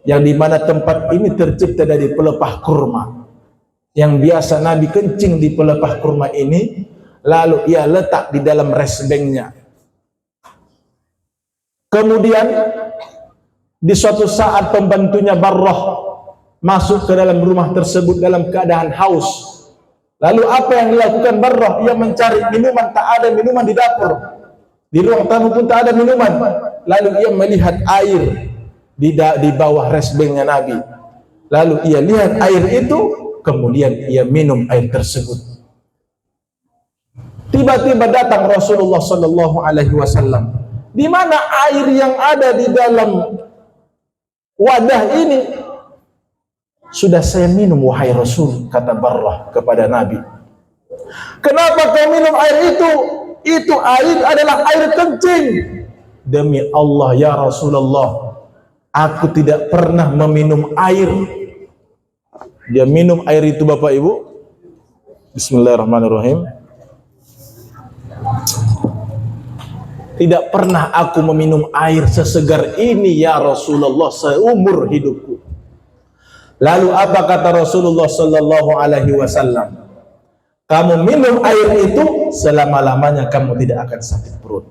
yang dimana tempat ini tercipta dari pelepah kurma. Yang biasa Nabi kencing di pelepah kurma ini, lalu ia letak di dalam resbengnya. Kemudian di suatu saat pembantunya Barrah masuk ke dalam rumah tersebut dalam keadaan haus. Lalu apa yang dilakukan Barrah? Ia mencari minuman, tak ada minuman di dapur. Di ruang tamu pun tak ada minuman. Lalu ia melihat air di bawah resbengnya Nabi. Lalu ia lihat air itu, kemudian ia minum air tersebut. Tiba-tiba datang Rasulullah sallallahu alaihi wasallam. Di mana air yang ada di dalam wadah ini sudah saya minum, wahai Rasul, kata Barrah kepada Nabi. Kenapa kau minum air itu? Itu air adalah air kencing. Demi Allah ya Rasulullah, aku tidak pernah meminum air. Dia minum air itu, Bapak Ibu. Bismillahirrahmanirrahim. Tidak pernah aku meminum air sesegar ini ya Rasulullah seumur hidupku. Lalu apa kata Rasulullah sallallahu alaihi wasallam? Kamu minum air itu, selama-lamanya kamu tidak akan sakit perut.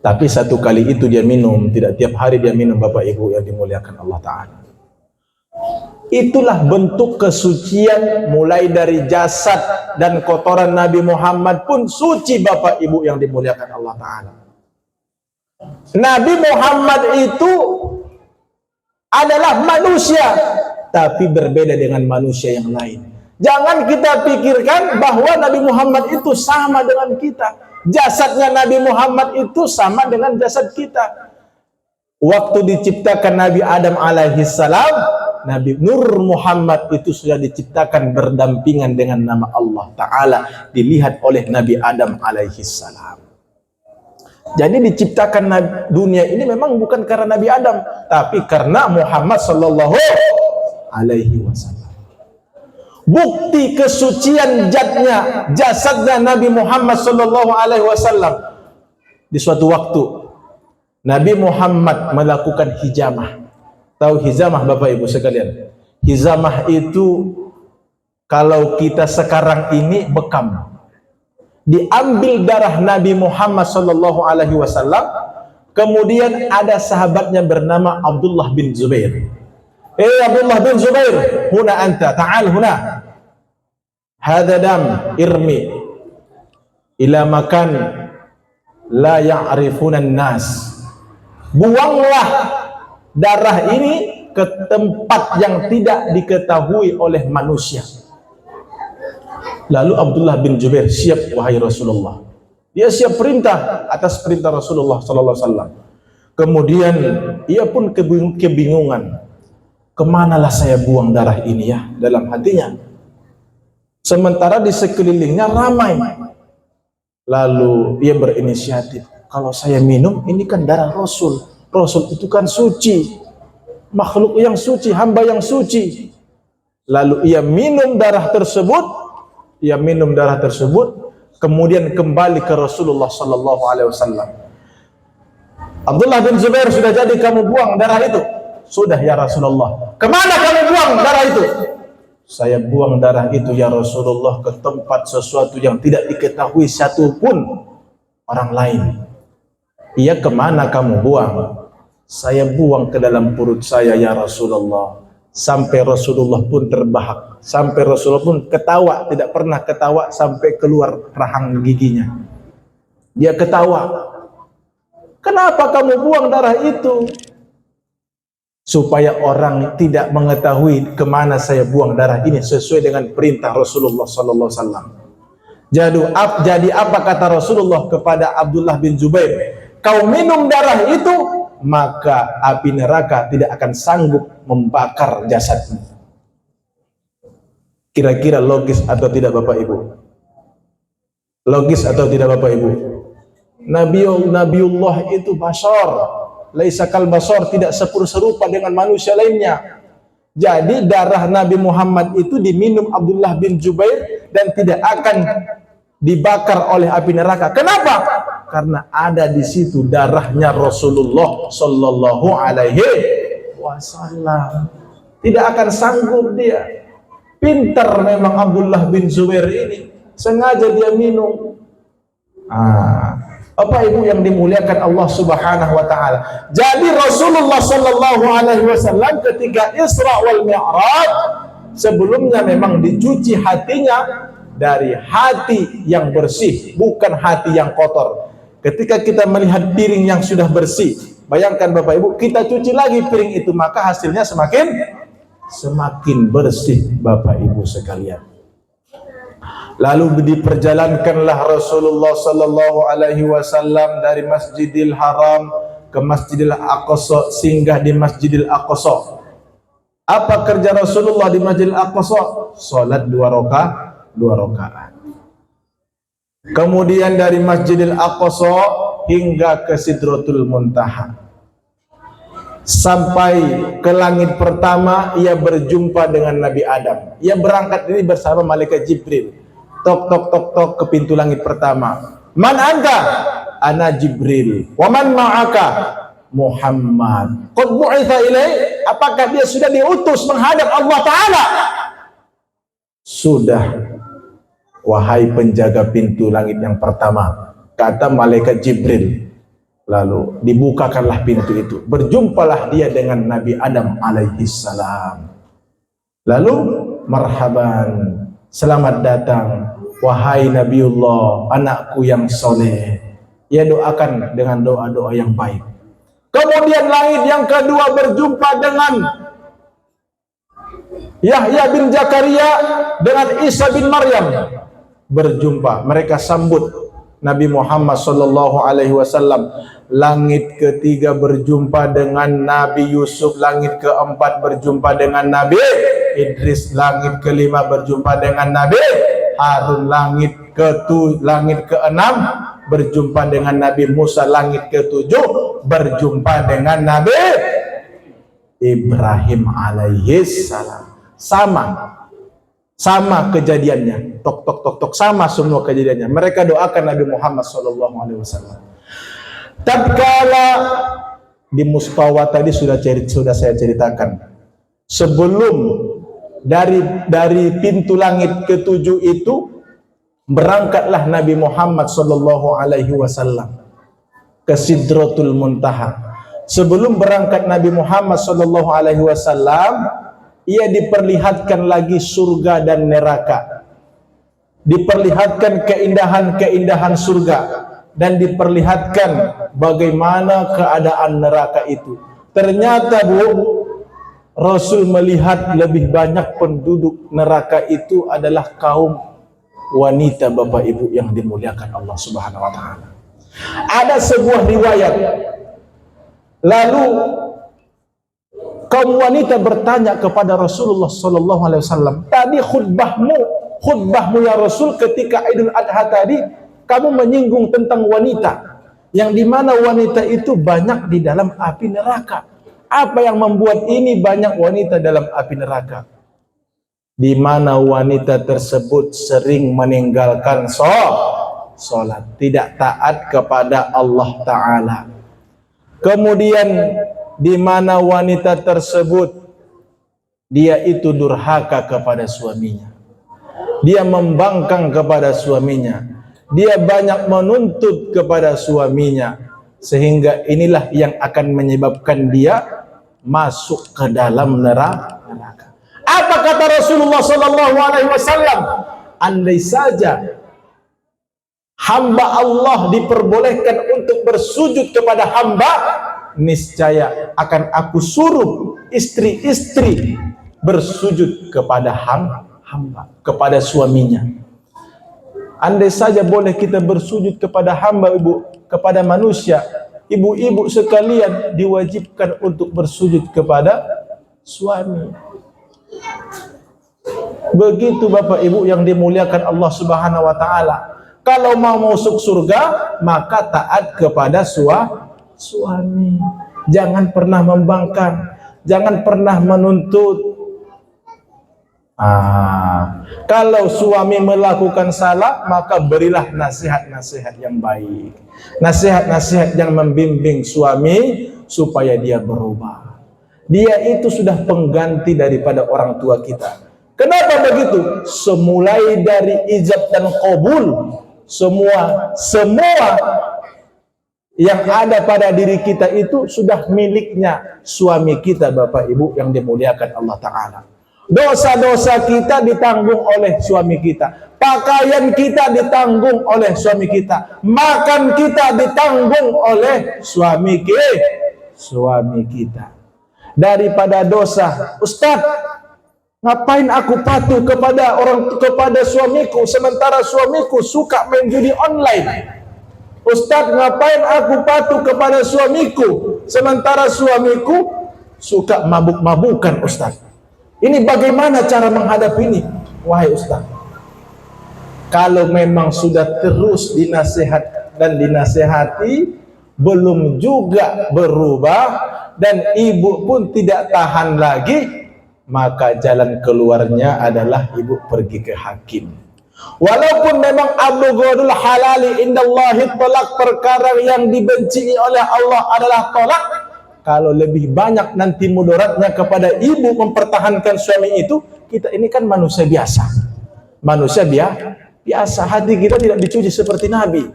Tapi satu kali itu dia minum, tidak tiap hari dia minum, Bapak Ibu yang dimuliakan Allah Ta'ala. Itulah bentuk kesucian mulai dari jasad dan kotoran Nabi Muhammad pun suci Bapak Ibu yang dimuliakan Allah Ta'ala. Nabi Muhammad itu adalah manusia, tapi berbeda dengan manusia yang lain. Jangan kita pikirkan bahwa Nabi Muhammad itu sama dengan kita. Jasadnya Nabi Muhammad itu sama dengan jasad kita. Waktu diciptakan Nabi Adam alaihissalam, Nabi Nur Muhammad itu sudah diciptakan berdampingan dengan nama Allah Ta'ala, dilihat oleh Nabi Adam alaihissalam. Jadi diciptakan dunia ini memang bukan karena Nabi Adam, tapi karena Muhammad sallallahu alaihi wasallam. Bukti kesucian jasadnya Nabi Muhammad sallallahu alaihi wasallam. Di suatu waktu Nabi Muhammad melakukan hijamah. Tahu hijamah Bapak Ibu sekalian? Hijamah itu kalau kita sekarang ini bekam. Diambil darah Nabi Muhammad sallallahu alaihi wasallam, kemudian ada sahabatnya bernama Abdullah bin Zubair. Abdullah bin Zubair, huna anta, ta'al huna. Hadha dam irmi ila makan la ya'rifuna an-nas. Buanglah darah ini ke tempat yang tidak diketahui oleh manusia. Lalu Abdullah bin Zubair, siap wahai Rasulullah. Dia siap perintah atas perintah Rasulullah sallallahu alaihi wasallam. Kemudian ia pun kebingungan. Kemanalah saya buang darah ini ya, dalam hatinya. Sementara di sekelilingnya ramai. Lalu ia berinisiatif, kalau saya minum ini kan darah Rasul. Rasul itu kan suci, makhluk yang suci, hamba yang suci. Lalu ia minum darah tersebut, kemudian kembali ke Rasulullah sallallahu alaihi wasallam. Abdullah bin Zubair, sudah jadi kamu buang darah itu? Sudah ya Rasulullah. Kemana kamu buang darah itu? Saya buang darah itu ya Rasulullah ke tempat sesuatu yang tidak diketahui satupun orang lain. Iya, kemana kamu buang? Saya buang ke dalam perut saya ya Rasulullah. Sampai Rasulullah pun terbahak, sampai Rasulullah pun ketawa, tidak pernah ketawa sampai keluar rahang giginya. Dia ketawa. Kenapa kamu buang darah itu? Supaya orang tidak mengetahui kemana saya buang darah ini, sesuai dengan perintah Rasulullah sallallahu alaihi wasallam. Jadi apa kata Rasulullah kepada Abdullah bin Zubair? Kau minum darah itu, maka api neraka tidak akan sanggup membakar jasadmu. Kira-kira logis atau tidak Bapak Ibu? Logis atau tidak Bapak Ibu? Nabiullah itu bashar, laisa kal bashar, tidak serupa dengan manusia lainnya. Jadi darah Nabi Muhammad itu diminum Abdullah bin Zubair dan tidak akan dibakar oleh api neraka. Kenapa? Karena ada di situ darahnya Rasulullah sallallahu alaihi wasallam. Tidak akan sanggup dia. Pintar memang Abdullah bin Zubair ini, sengaja dia minum. Bapak Ibu yang dimuliakan Allah Subhanahu wa taala. Jadi Rasulullah sallallahu alaihi wasallam ketika Isra wal Mi'raj sebelumnya memang dicuci hatinya dari hati yang bersih, bukan hati yang kotor. Ketika kita melihat piring yang sudah bersih, bayangkan Bapak Ibu, kita cuci lagi piring itu, maka hasilnya semakin bersih Bapak Ibu sekalian. Lalu diperjalankanlah Rasulullah sallallahu alaihi wasallam dari Masjidil Haram ke Masjidil Aqsa, singgah di Masjidil Aqsa. Apa kerja Rasulullah di Masjidil Aqsa? Salat 2 rakaat. Kemudian dari Masjidil Aqsa hingga ke Sidratul Muntaha. Sampai ke langit pertama, ia berjumpa dengan Nabi Adam. Ia berangkat ini bersama malaikat Jibril. Tok tok tok tok ke pintu langit pertama. Man anta? Ana Jibril. Wa man ma'aka? Muhammad. Qad bu'itha ilai? Apakah dia sudah diutus menghadap Allah Ta'ala? Sudah, wahai penjaga pintu langit yang pertama, kata malaikat Jibril. Lalu dibukakanlah pintu itu. Berjumpalah dia dengan Nabi Adam alaihissalam. Lalu marhaban, selamat datang wahai Nabiullah, anakku yang soleh. Ia doakan dengan doa-doa yang baik. Kemudian langit yang kedua berjumpa dengan Yahya bin Zakaria dengan Isa bin Maryam. Berjumpa, mereka sambut Nabi Muhammad sallallahu alaihi wasallam. Langit ketiga berjumpa dengan Nabi Yusuf, langit keempat berjumpa dengan Nabi Idris, langit kelima berjumpa dengan Nabi Harun, langit keenam berjumpa dengan Nabi Musa, langit ketujuh berjumpa dengan Nabi Ibrahim alaihi salam. Sama kejadiannya, tok sama semua kejadiannya. Mereka doakan Nabi Muhammad sallallahu alaihi wasallam. Tatkala di Mustawa tadi sudah saya ceritakan, sebelum dari pintu langit ketujuh itu berangkatlah Nabi Muhammad sallallahu alaihi wasallam ke Sidratul Muntaha. Sebelum berangkat Nabi Muhammad sallallahu alaihi wasallam, ia diperlihatkan lagi surga dan neraka, diperlihatkan keindahan-keindahan surga, dan diperlihatkan bagaimana keadaan neraka itu. Ternyata Rasul melihat lebih banyak penduduk neraka itu adalah kaum wanita, Bapak Ibu yang dimuliakan Allah Subhanahu wa taala. Ada sebuah riwayat, lalu kaum wanita bertanya kepada Rasulullah sallallahu alaihi wasallam, "Tadi khutbahmu ya Rasul ketika Idul Adha tadi, kamu menyinggung tentang wanita, yang dimana wanita itu banyak di dalam api neraka. Apa yang membuat ini banyak wanita dalam api neraka?" Di mana wanita tersebut sering meninggalkan sholat, tidak taat kepada Allah Ta'ala. Kemudian di mana wanita tersebut dia itu durhaka kepada suaminya, dia membangkang kepada suaminya, dia banyak menuntut kepada suaminya, sehingga inilah yang akan menyebabkan dia masuk ke dalam neraka. Apa kata Rasulullah sallallahu alaihi wasallam? Andai saja hamba Allah diperbolehkan untuk bersujud kepada hamba, niscaya akan aku suruh istri-istri bersujud kepada hamba, kepada suaminya. Andai saja boleh kita bersujud kepada hamba, kepada manusia, ibu-ibu sekalian diwajibkan untuk bersujud kepada suami. Begitu Bapak Ibu yang dimuliakan Allah Subhanahu wa taala. Kalau mau masuk surga, maka taat kepada suami. Jangan pernah membangkang, jangan pernah menuntut. Kalau suami melakukan salah, maka berilah nasihat-nasihat yang baik, nasihat-nasihat yang membimbing suami supaya dia berubah. Dia itu sudah pengganti daripada orang tua kita. Kenapa begitu? Semulai dari ijab dan qabul, semua yang ada pada diri kita itu sudah miliknya suami kita, Bapak Ibu yang dimuliakan Allah Ta'ala. Dosa-dosa kita ditanggung oleh suami kita, pakaian kita ditanggung oleh suami kita, makan kita ditanggung oleh suami kita. Daripada dosa, Ustaz, ngapain aku patuh kepada suamiku sementara suamiku suka main judi online? Ustaz, ngapain aku patuh kepada suamiku sementara suamiku suka mabuk-mabukan, Ustaz? Ini bagaimana cara menghadapi ini? Wahai Ustaz, kalau memang sudah terus dinasihat dan dinasihati belum juga berubah dan ibu pun tidak tahan lagi, maka jalan keluarnya adalah ibu pergi ke hakim. Walaupun memang abghadul halali indallahi talak, perkara yang dibenci oleh Allah adalah tolak, kalau lebih banyak nanti mudaratnya kepada ibu mempertahankan suami itu, kita ini kan manusia biasa. Manusia biasa, hati kita tidak dicuci seperti Nabi.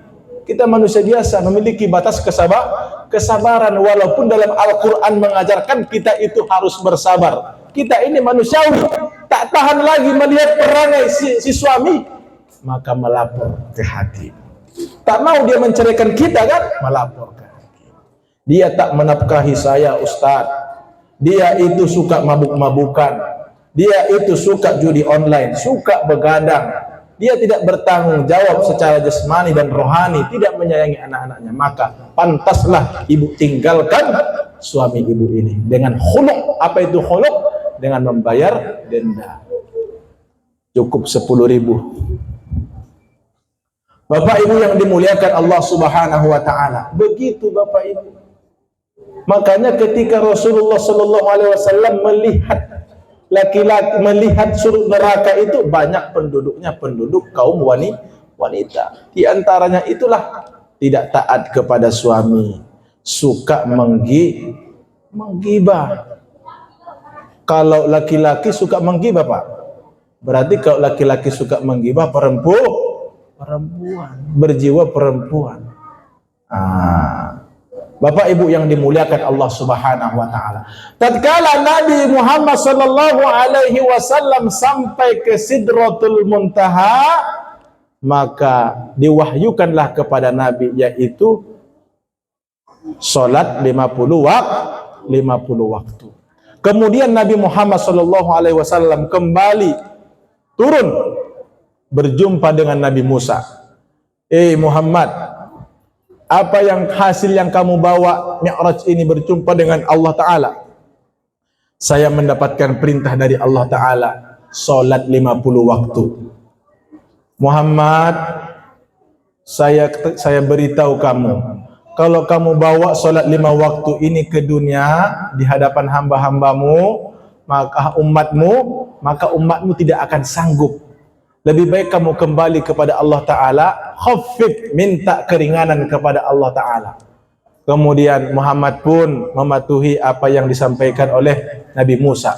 Kita manusia biasa, memiliki batas kesabaran, walaupun dalam Al-Quran mengajarkan kita itu harus bersabar. Kita ini manusiawi, tak tahan lagi melihat perangai si suami, maka melapor ke hakim. Tak mau dia menceraikan kita kan, melapor ke hakim. Dia tak menafkahi saya Ustaz, dia itu suka mabuk-mabukan, dia itu suka judi online, suka begadang, dia tidak bertanggung jawab secara jasmani dan rohani, tidak menyayangi anak-anaknya, maka pantaslah ibu tinggalkan suami ibu ini dengan khuluk. Apa itu khuluk? Dengan membayar denda. Cukup 10.000. Bapak Ibu yang dimuliakan Allah Subhanahu wa taala. Begitu Bapak Ibu. Makanya ketika Rasulullah sallallahu alaihi wasallam melihat laki-laki, melihat surga neraka itu banyak penduduknya penduduk kaum wanita. Di antaranya itulah tidak taat kepada suami, suka menggibah. Kalau laki-laki suka menggibah, Pak, berarti kalau laki-laki suka menggibah perempuan, berjiwa perempuan. Bapak Ibu yang dimuliakan Allah Subhanahu wa taala. Tatkala Nabi Muhammad sallallahu alaihi wasallam sampai ke Sidratul Muntaha, maka diwahyukanlah kepada Nabi, yaitu salat 50 waktu. Kemudian Nabi Muhammad sallallahu alaihi wasallam kembali turun berjumpa dengan Nabi Musa. Muhammad, apa yang hasil yang kamu bawa Mi'raj ini berjumpa dengan Allah Ta'ala? Saya mendapatkan perintah dari Allah Ta'ala, salat 50 waktu. Muhammad, saya beritahu kamu, kalau kamu bawa salat 5 waktu ini ke dunia di hadapan hamba-hambamu, maka umatmu tidak akan sanggup. Lebih baik kamu kembali kepada Allah Ta'ala, khaffif, minta keringanan kepada Allah Ta'ala. Kemudian Muhammad pun mematuhi apa yang disampaikan oleh Nabi Musa.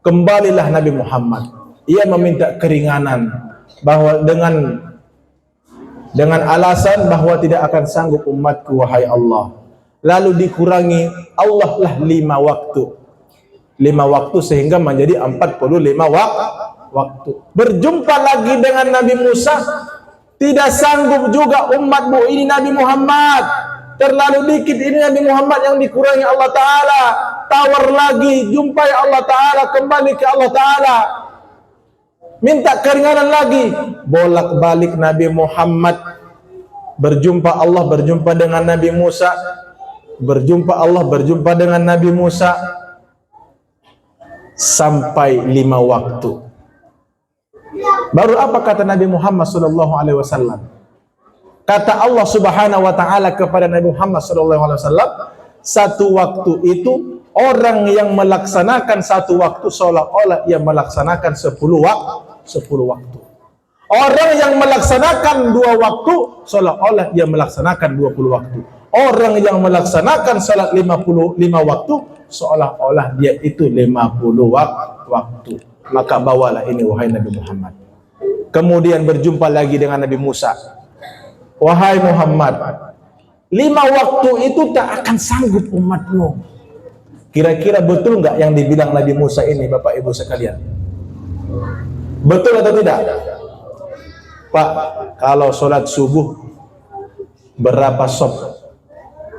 Kembalilah Nabi Muhammad, ia meminta keringanan bahwa dengan alasan bahwa tidak akan sanggup umatku, wahai Allah. Lalu dikurangi Allah lah 5 waktu. 5 waktu sehingga menjadi 45 waktu. Berjumpa lagi dengan Nabi Musa, tidak sanggup juga umatmu ini Nabi Muhammad. Terlalu dikit ini Nabi Muhammad yang dikurangi Allah Ta'ala. Tawar lagi, jumpai Allah Ta'ala, kembali ke Allah Ta'ala, minta keringanan lagi. Bolak-balik Nabi Muhammad berjumpa Allah, berjumpa dengan Nabi Musa, berjumpa Allah, berjumpa dengan Nabi Musa, sampai 5 waktu. Baru apa kata Nabi Muhammad sallallahu alaihi wasallam? Kata Allah Subhanahu wa taala kepada Nabi Muhammad sallallahu alaihi wasallam, satu waktu itu orang yang melaksanakan satu waktu seolah-olah ia melaksanakan 10 waktu. Orang yang melaksanakan 2 waktu seolah-olah ia melaksanakan 20 waktu. Orang yang melaksanakan salat 55 waktu seolah-olah dia itu 50 waktu. Maka bawalah ini wahai Nabi Muhammad. Kemudian berjumpa lagi dengan Nabi Musa. Wahai Muhammad, 5 waktu itu tak akan sanggup umatmu. Kira-kira betul nggak yang dibilang Nabi Musa ini, Bapak Ibu sekalian? Betul atau tidak? Pak, kalau sholat subuh berapa sof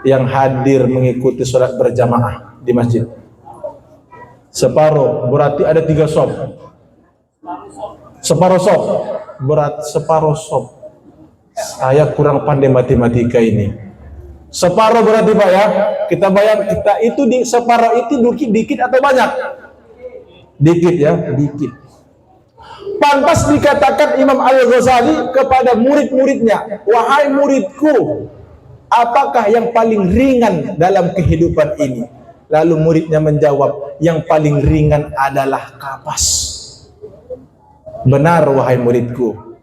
yang hadir mengikuti sholat berjamaah di masjid? Separuh, berarti ada 3 sof. Separuh sof, berat separuh sof. Saya kurang pandai matematika ini. Separuh berarti Pak ya. Kita bayang, kita itu di separuh itu dikit atau banyak? Dikit ya, dikit. Pantas dikatakan Imam Al-Ghazali kepada murid-muridnya, wahai muridku, apakah yang paling ringan dalam kehidupan ini? Lalu muridnya menjawab, yang paling ringan adalah kapas. Benar wahai muridku.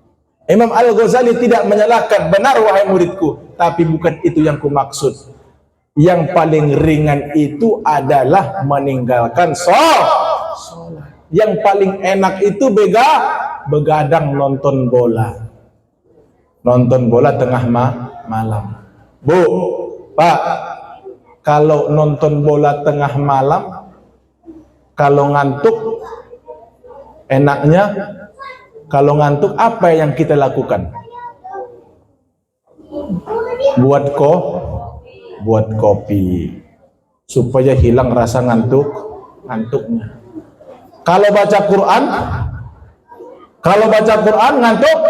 Imam Al-Ghazali tidak menyalahkan, benar wahai muridku, tapi bukan itu yang kumaksud. Yang paling ringan itu adalah meninggalkan sholat. Yang paling enak itu begadang nonton bola. Nonton bola tengah malam. Bu, Pak, kalau nonton bola tengah malam, kalau ngantuk Enaknya kalau ngantuk apa yang kita lakukan? Buat kopi supaya hilang rasa ngantuknya. Kalau baca Quran ngantuk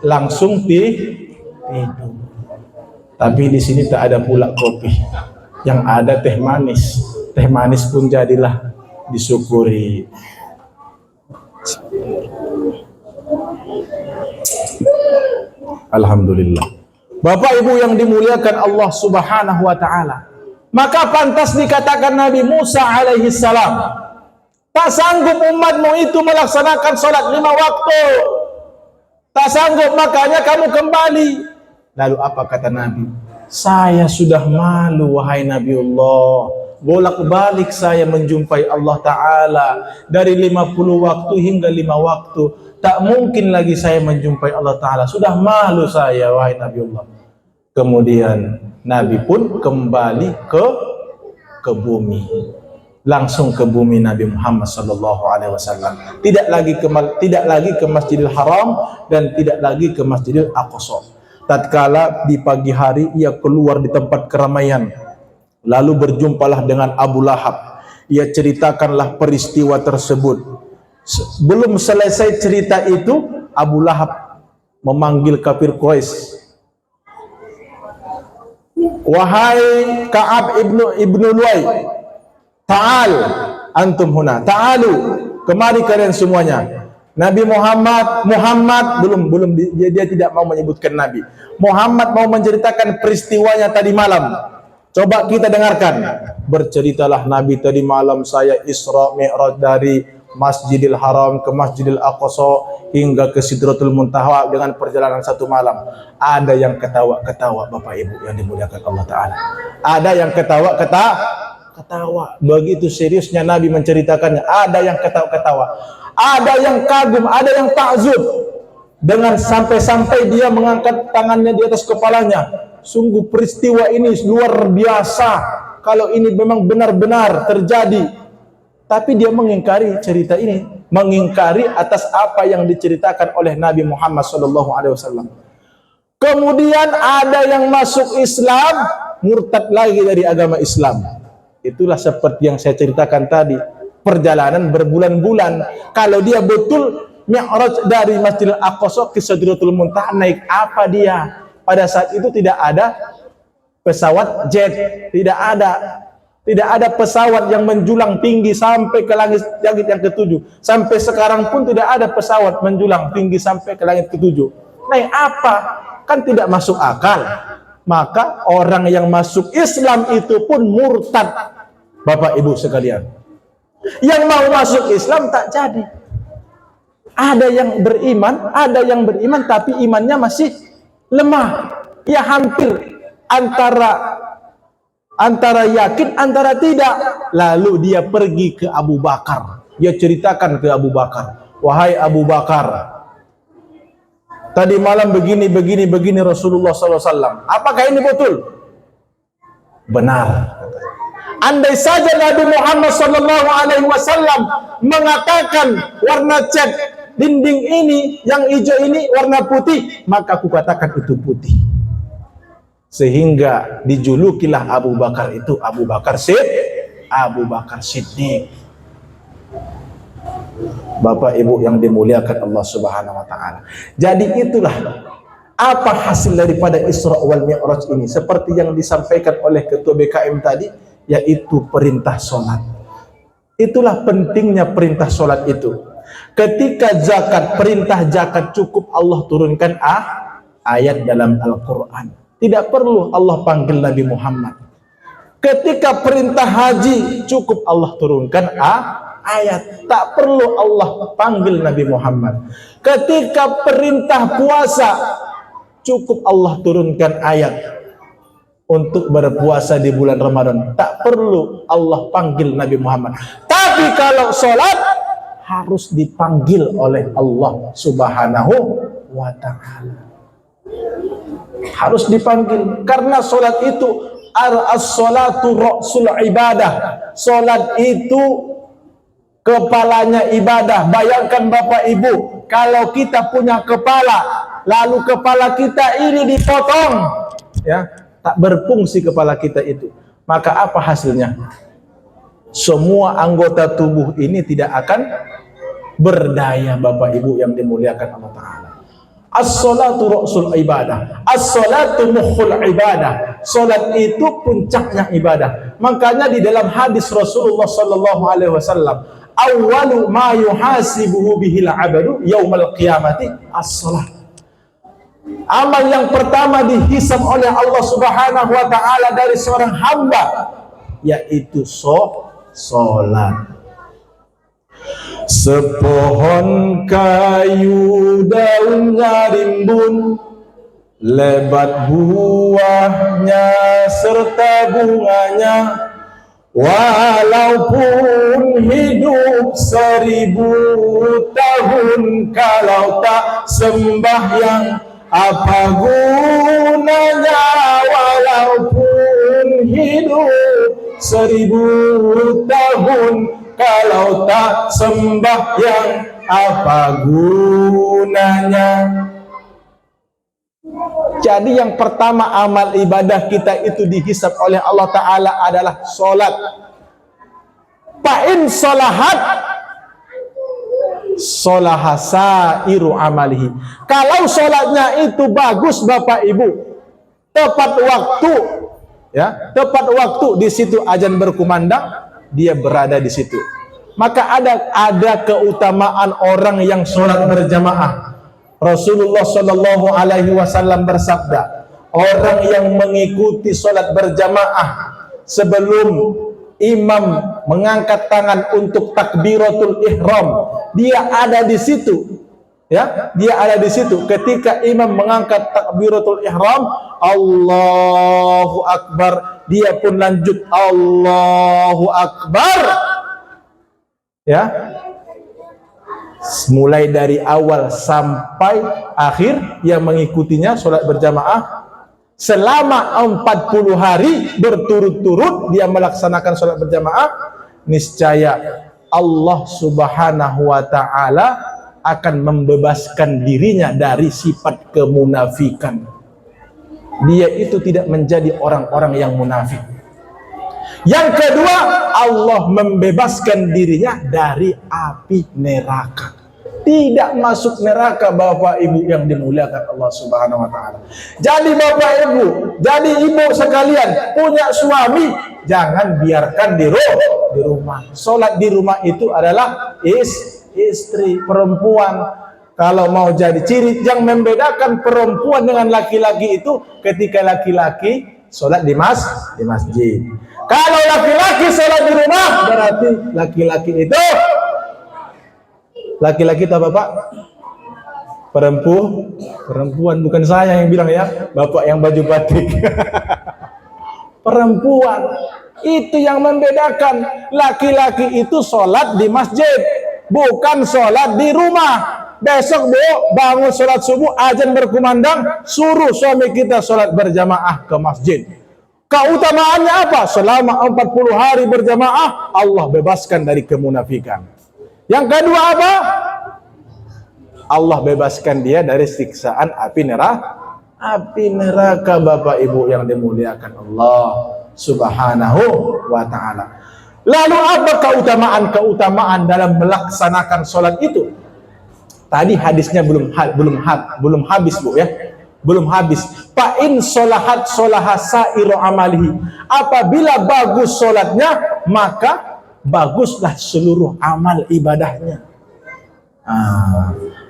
langsung tidur. Tapi di sini tak ada pula kopi. Yang ada teh manis. Teh manis pun jadilah disyukuri. Alhamdulillah. Bapak Ibu yang dimuliakan Allah Subhanahu wa taala. Maka pantas dikatakan Nabi Musa alaihi salam, tak sanggup umatmu itu melaksanakan salat 5 waktu. Tak sanggup, makanya kamu kembali. Lalu apa kata Nabi? Saya sudah malu wahai Nabiullah. Bolak-balik saya menjumpai Allah Ta'ala. Dari 50 waktu hingga 5 waktu. Tak mungkin lagi saya menjumpai Allah Ta'ala. Sudah malu saya wahai Nabiullah. Kemudian Nabi pun kembali ke bumi. Langsung ke bumi Nabi Muhammad sallallahu alaihi wasallam. Tidak lagi ke Masjidil Haram dan tidak lagi ke Masjidil Aqsa. Tatkala di pagi hari ia keluar di tempat keramaian, lalu berjumpalah dengan Abu Lahab. Ia ceritakanlah peristiwa tersebut. Belum selesai cerita itu, Abu Lahab memanggil kafir Quraisy. Wahai Ka'ab ibnu Luay, ta'al antum huna, ta'alu, kemari kalian semuanya. Nabi Muhammad belum dia tidak mau menyebutkan Nabi. Muhammad mau menceritakan peristiwanya tadi malam. Coba kita dengarkan. Berceritalah Nabi tadi malam saya Isra Mi'raj dari Masjidil Haram ke Masjidil Aqsa hingga ke Sidratul Muntaha dengan perjalanan 1 malam. Ada yang ketawa-ketawa Bapak Ibu yang dimuliakan Allah Ta'ala. Ada yang ketawa. Begitu seriusnya Nabi menceritakannya. Ada yang ketawa-ketawa. Ada yang kagum, ada yang takjub. Dengan sampai-sampai dia mengangkat tangannya di atas kepalanya. Sungguh peristiwa ini luar biasa. Kalau ini memang benar-benar terjadi. Tapi dia mengingkari cerita ini. Mengingkari atas apa yang diceritakan oleh Nabi Muhammad SAW. Kemudian ada yang masuk Islam, murtad lagi dari agama Islam. Itulah seperti yang saya ceritakan tadi. Perjalanan berbulan-bulan. Kalau dia betul Mi'raj dari Masjidil Aqsa ke Sidratul Muntaha, naik apa dia? Pada saat itu tidak ada pesawat jet, tidak ada pesawat yang menjulang tinggi sampai ke langit yang ketujuh. Sampai sekarang pun tidak ada pesawat menjulang tinggi sampai ke langit ketujuh. Naik apa? Kan tidak masuk akal. Maka orang yang masuk Islam itu pun murtad. Bapak Ibu sekalian. Yang mau masuk Islam tak jadi. Ada yang beriman tapi imannya masih lemah. Ya hampir antara yakin antara tidak. Lalu dia pergi ke Abu Bakar. Dia ceritakan ke Abu Bakar, wahai Abu Bakar, tadi malam begini Rasulullah SAW. Apakah ini betul? Benar. Andai saja Nabi Muhammad SAW mengatakan warna cat dinding ini, yang hijau ini warna putih, maka aku katakan itu putih. Sehingga dijulukilah Abu Bakar itu Abu Bakar Siddiq. Bapak Ibu yang dimuliakan Allah Subhanahu wa taala. Jadi itulah apa hasil daripada Isra wal Mi'raj ini, seperti yang disampaikan oleh Ketua BKM tadi, yaitu perintah sholat. Itulah pentingnya perintah sholat itu. Ketika perintah zakat cukup Allah turunkan ayat dalam Al-Quran. Tidak perlu Allah panggil Nabi Muhammad. Ketika perintah haji cukup Allah turunkan ayat. Tak perlu Allah panggil Nabi Muhammad. Ketika perintah puasa cukup Allah turunkan ayat. Untuk berpuasa di bulan Ramadan tak perlu Allah panggil Nabi Muhammad. Tapi kalau sholat harus dipanggil oleh Allah Subhanahu wa ta'ala. Harus dipanggil karena sholat itu as-sholatu ra'sul ibadah. Sholat itu kepalanya ibadah. Bayangkan Bapak Ibu, kalau kita punya kepala, lalu kepala kita ini dipotong, ya, tak berfungsi kepala kita itu, maka apa hasilnya? Semua anggota tubuh ini tidak akan berdaya, Bapak Ibu yang dimuliakan Allah Ta'ala. As-salatu ra'sul ibadah, as-salatu mukhul ibadah. Salat itu puncaknya ibadah. Makanya di dalam hadis Rasulullah sallallahu alaihi wasallam, awwalu ma yuhasibuhu bihil 'abdu yaumal qiyamati as-salat. Amal yang pertama dihisab oleh Allah Subhanahu wa taala dari seorang hamba yaitu salat. Sepohon kayu daunnya rimbun, lebat buahnya serta bunganya, walaupun hidup 1000 tahun, kalau tak sembahyang apa gunanya? Walaupun hidup 1000 tahun, kalau tak sembahyang apa gunanya? Jadi yang pertama amal ibadah kita itu dihisab oleh Allah Ta'ala adalah sholat. Fa'in sholahat sholahasairu amalihi. Kalau sholatnya itu bagus Bapak Ibu, tepat waktu, ya, tepat waktu, di situ azan berkumandang, dia berada di situ. Maka ada keutamaan orang yang sholat berjamaah. Rasulullah Shallallahu Alaihi Wasallam bersabda, orang yang mengikuti sholat berjamaah sebelum imam mengangkat tangan untuk takbiratul ihram, dia ada di situ, ya, dia ada di situ. Ketika imam mengangkat takbiratul ihram, Allahu Akbar, dia pun lanjut Allahu Akbar, ya, mulai dari awal sampai akhir yang mengikutinya sholat berjamaah selama 40 hari berturut-turut dia melaksanakan sholat berjamaah, niscaya Allah Subhanahu wa ta'ala akan membebaskan dirinya dari sifat kemunafikan. Dia itu tidak menjadi orang-orang yang munafik. Yang kedua, Allah membebaskan dirinya dari api neraka. Tidak masuk neraka Bapak Ibu yang dimuliakan Allah Subhanahu wa taala. Jadi Bapak Ibu, jadi ibu sekalian, punya suami, jangan biarkan di rumah. Salat di rumah itu adalah istri, perempuan. Kalau mau jadi ciri yang membedakan perempuan dengan laki-laki itu ketika laki-laki sholat di masjid. Kalau laki-laki sholat di rumah, berarti laki-laki itu apa Pak? Perempuan, bukan saya yang bilang ya, Bapak yang baju batik. Perempuan. Itu yang membedakan. Laki-laki itu sholat di masjid, bukan sholat di rumah. Besok Bu, bangun sholat subuh, azan berkumandang, suruh suami kita sholat berjamaah ke masjid. Keutamaannya apa? Selama 40 hari berjamaah, Allah bebaskan dari kemunafikan. Yang kedua apa? Allah bebaskan dia dari siksaan api neraka Bapak Ibu yang dimuliakan Allah Subhanahu wa ta'ala. Lalu apa keutamaan dalam melaksanakan sholat itu? Tadi hadisnya belum habis Bu ya. Belum habis. Fa'in sholahat sholahasairu amalihi. Apabila bagus sholatnya, maka baguslah seluruh amal ibadahnya.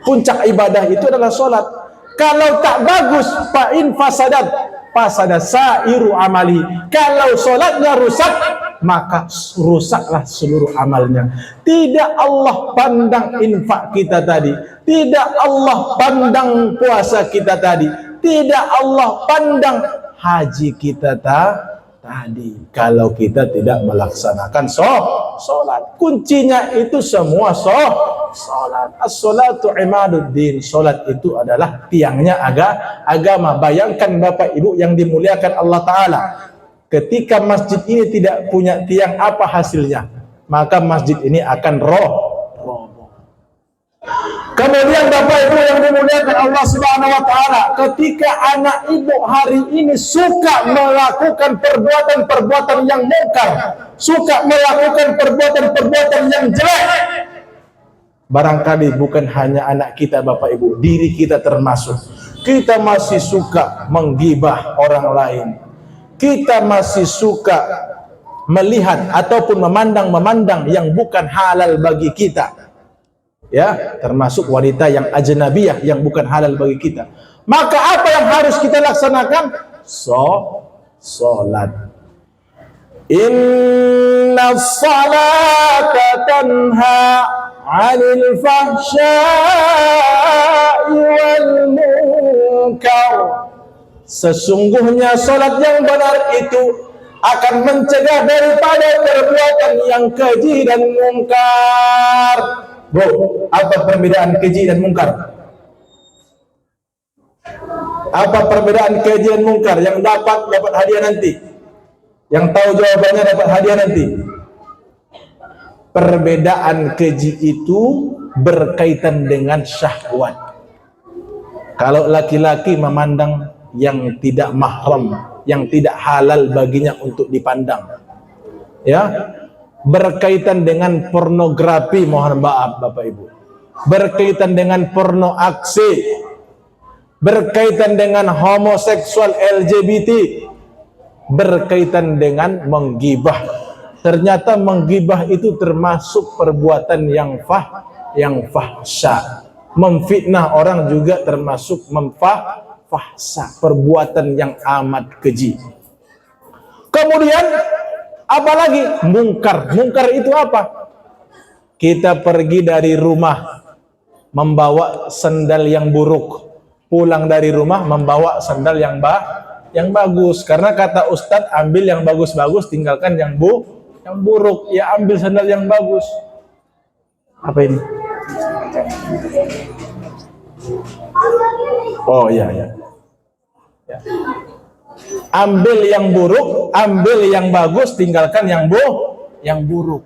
Puncak ibadah itu adalah sholat. Kalau tak bagus, fa'in fasada sairu amalihi. Kalau sholatnya rusak, maka rusaklah seluruh amalnya. Tidak Allah pandang infak kita tadi, tidak Allah pandang puasa kita tadi, tidak Allah pandang haji kita tadi, kalau kita tidak melaksanakan sholat. Kuncinya itu semua sholat. As-sholatu imaduddin. Sholat itu adalah tiangnya agama. Bayangkan Bapak Ibu yang dimuliakan Allah Ta'ala, ketika masjid ini tidak punya tiang, apa hasilnya? maka masjid ini akan roboh. Kemudian Bapak Ibu yang dimuliakan Allah Subhanahu wa taala, ketika anak ibu hari ini suka melakukan perbuatan-perbuatan yang mungkar, suka melakukan perbuatan-perbuatan yang jelek, barangkali bukan hanya anak kita Bapak Ibu, diri kita termasuk. Kita masih suka menggibah orang lain. Kita masih suka melihat ataupun memandang yang bukan halal bagi kita. Ya, termasuk wanita yang ajnabiyah yang bukan halal bagi kita. Maka apa yang harus kita laksanakan? Salat. Inna salata tanha 'anil fahsya'i wal munkar. Sesungguhnya salat yang benar itu akan mencegah daripada perbuatan yang keji dan mungkar. Bu, apa perbedaan keji dan mungkar? Apa perbedaan keji dan mungkar? Yang dapat hadiah nanti. Yang tahu jawabannya dapat hadiah nanti. Perbedaan keji itu berkaitan dengan syahwat. Kalau laki-laki memandang yang tidak mahram, yang tidak halal baginya untuk dipandang, ya, berkaitan dengan pornografi, mohon maaf Bapak Ibu, berkaitan dengan porno aksi, berkaitan dengan homoseksual LGBT, berkaitan dengan menggibah. Ternyata menggibah itu termasuk perbuatan yang fahsya. Memfitnah orang juga termasuk fahsya, perbuatan yang amat keji. Kemudian apalagi mungkar. Mungkar itu apa? Kita pergi dari rumah membawa sandal yang buruk, pulang dari rumah membawa sandal yang bagus. Karena kata Ustadz, ambil yang bagus-bagus, tinggalkan yang buruk. Ya, ambil sandal yang bagus. Apa ini? Oh ya. Ambil yang buruk, ambil yang bagus, tinggalkan yang buruk.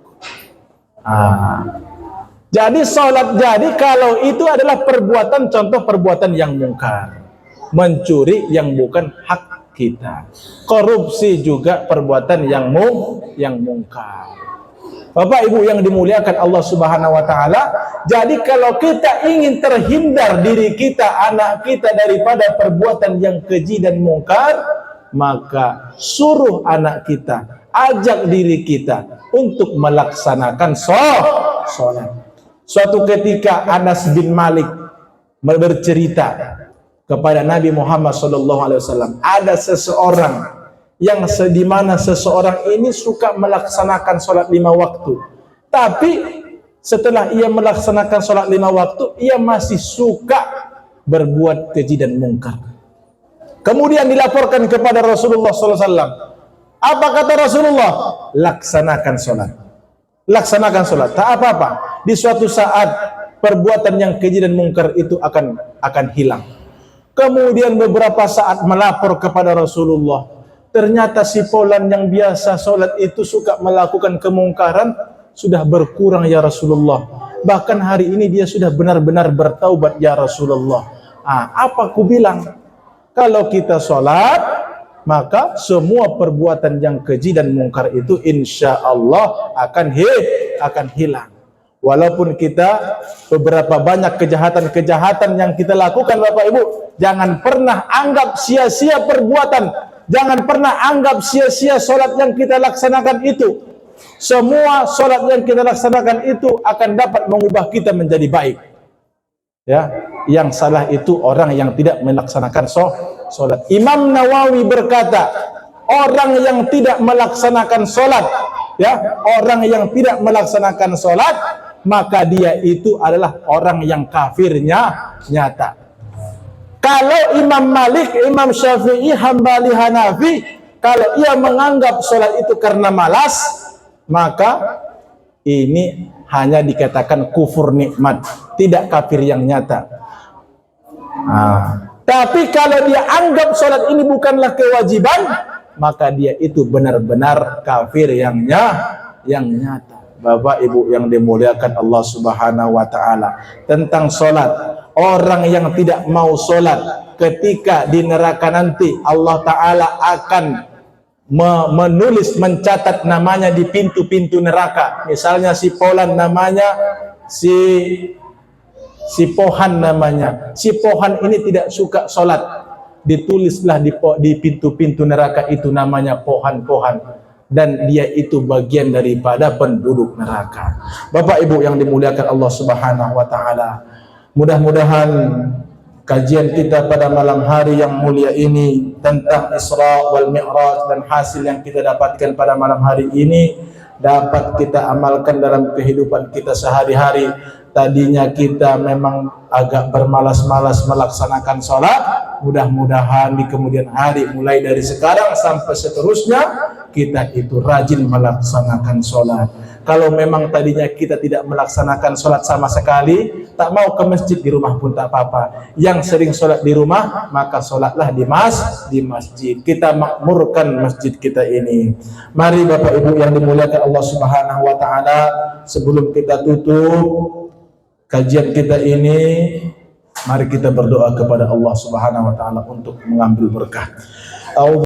Jadi salat, jadi kalau itu adalah perbuatan, contoh perbuatan yang mungkar. Mencuri yang bukan hak kita. Korupsi juga perbuatan yang mungkar. Bapak Ibu yang dimuliakan Allah Subhanahu wa taala, jadi kalau kita ingin terhindar diri kita, anak kita daripada perbuatan yang keji dan mungkar, maka suruh anak kita, ajak diri kita untuk melaksanakan sholat. Suatu ketika Anas bin Malik bercerita kepada Nabi Muhammad SAW, ada seseorang yang sedimana seseorang ini suka melaksanakan sholat 5 waktu, tapi setelah ia melaksanakan sholat 5 waktu, ia masih suka berbuat keji dan mungkar. Kemudian dilaporkan kepada Rasulullah SAW. Apa kata Rasulullah? Laksanakan sholat. Laksanakan sholat. Tak apa-apa. Di suatu saat perbuatan yang keji dan mungkar itu akan hilang. Kemudian beberapa saat melapor kepada Rasulullah. Ternyata si Fulan yang biasa sholat itu suka melakukan kemungkaran sudah berkurang ya Rasulullah. Bahkan hari ini dia sudah benar-benar bertaubat ya Rasulullah. Apa ku bilang? Kalau kita sholat, maka semua perbuatan yang keji dan mungkar itu insya Allah akan hilang. Walaupun kita beberapa banyak kejahatan-kejahatan yang kita lakukan Bapak Ibu, jangan pernah anggap sia-sia perbuatan. Jangan pernah anggap sia-sia sholat yang kita laksanakan itu. Semua sholat yang kita laksanakan itu akan dapat mengubah kita menjadi baik. Ya, yang salah itu orang yang tidak melaksanakan sholat. Imam Nawawi berkata, orang yang tidak melaksanakan sholat, ya, orang yang tidak melaksanakan sholat, maka dia itu adalah orang yang kafirnya nyata. Kalau Imam Malik, Imam Syafi'i, Hambali, Hanafi, kalau ia menganggap sholat itu karena malas, maka ini hanya dikatakan kufur nikmat, tidak kafir yang nyata. Tapi kalau dia anggap sholat ini bukanlah kewajiban, maka dia itu benar-benar kafir yang nyata. Bapak Ibu yang dimuliakan Allah Subhanahu wa taala, tentang salat. Orang yang tidak mau salat ketika di neraka nanti, Allah taala akan menulis, mencatat namanya di pintu-pintu neraka. Misalnya si Polan namanya, si Pohan namanya. Si Pohan ini tidak suka sholat, ditulislah di pintu-pintu neraka itu namanya Pohan-Pohan, dan dia itu bagian daripada penduduk neraka. Bapak Ibu yang dimuliakan Allah Subhanahu wa taala, mudah-mudahan kajian kita pada malam hari yang mulia ini tentang Isra wal Mi'raj dan hasil yang kita dapatkan pada malam hari ini dapat kita amalkan dalam kehidupan kita sehari-hari. Tadinya kita memang agak bermalas-malas melaksanakan sholat, mudah-mudahan di kemudian hari, mulai dari sekarang sampai seterusnya, kita itu rajin melaksanakan sholat. Kalau memang tadinya kita tidak melaksanakan sholat sama sekali, tak mau ke masjid, di rumah pun tak apa-apa. Yang sering sholat di rumah, maka sholatlah di masjid. Kita makmurkan masjid kita ini. Mari Bapak Ibu yang dimuliakan Allah Subhanahu wa taala, sebelum kita tutup kajian kita ini, mari kita berdoa kepada Allah Subhanahu wa taala untuk mengambil berkah.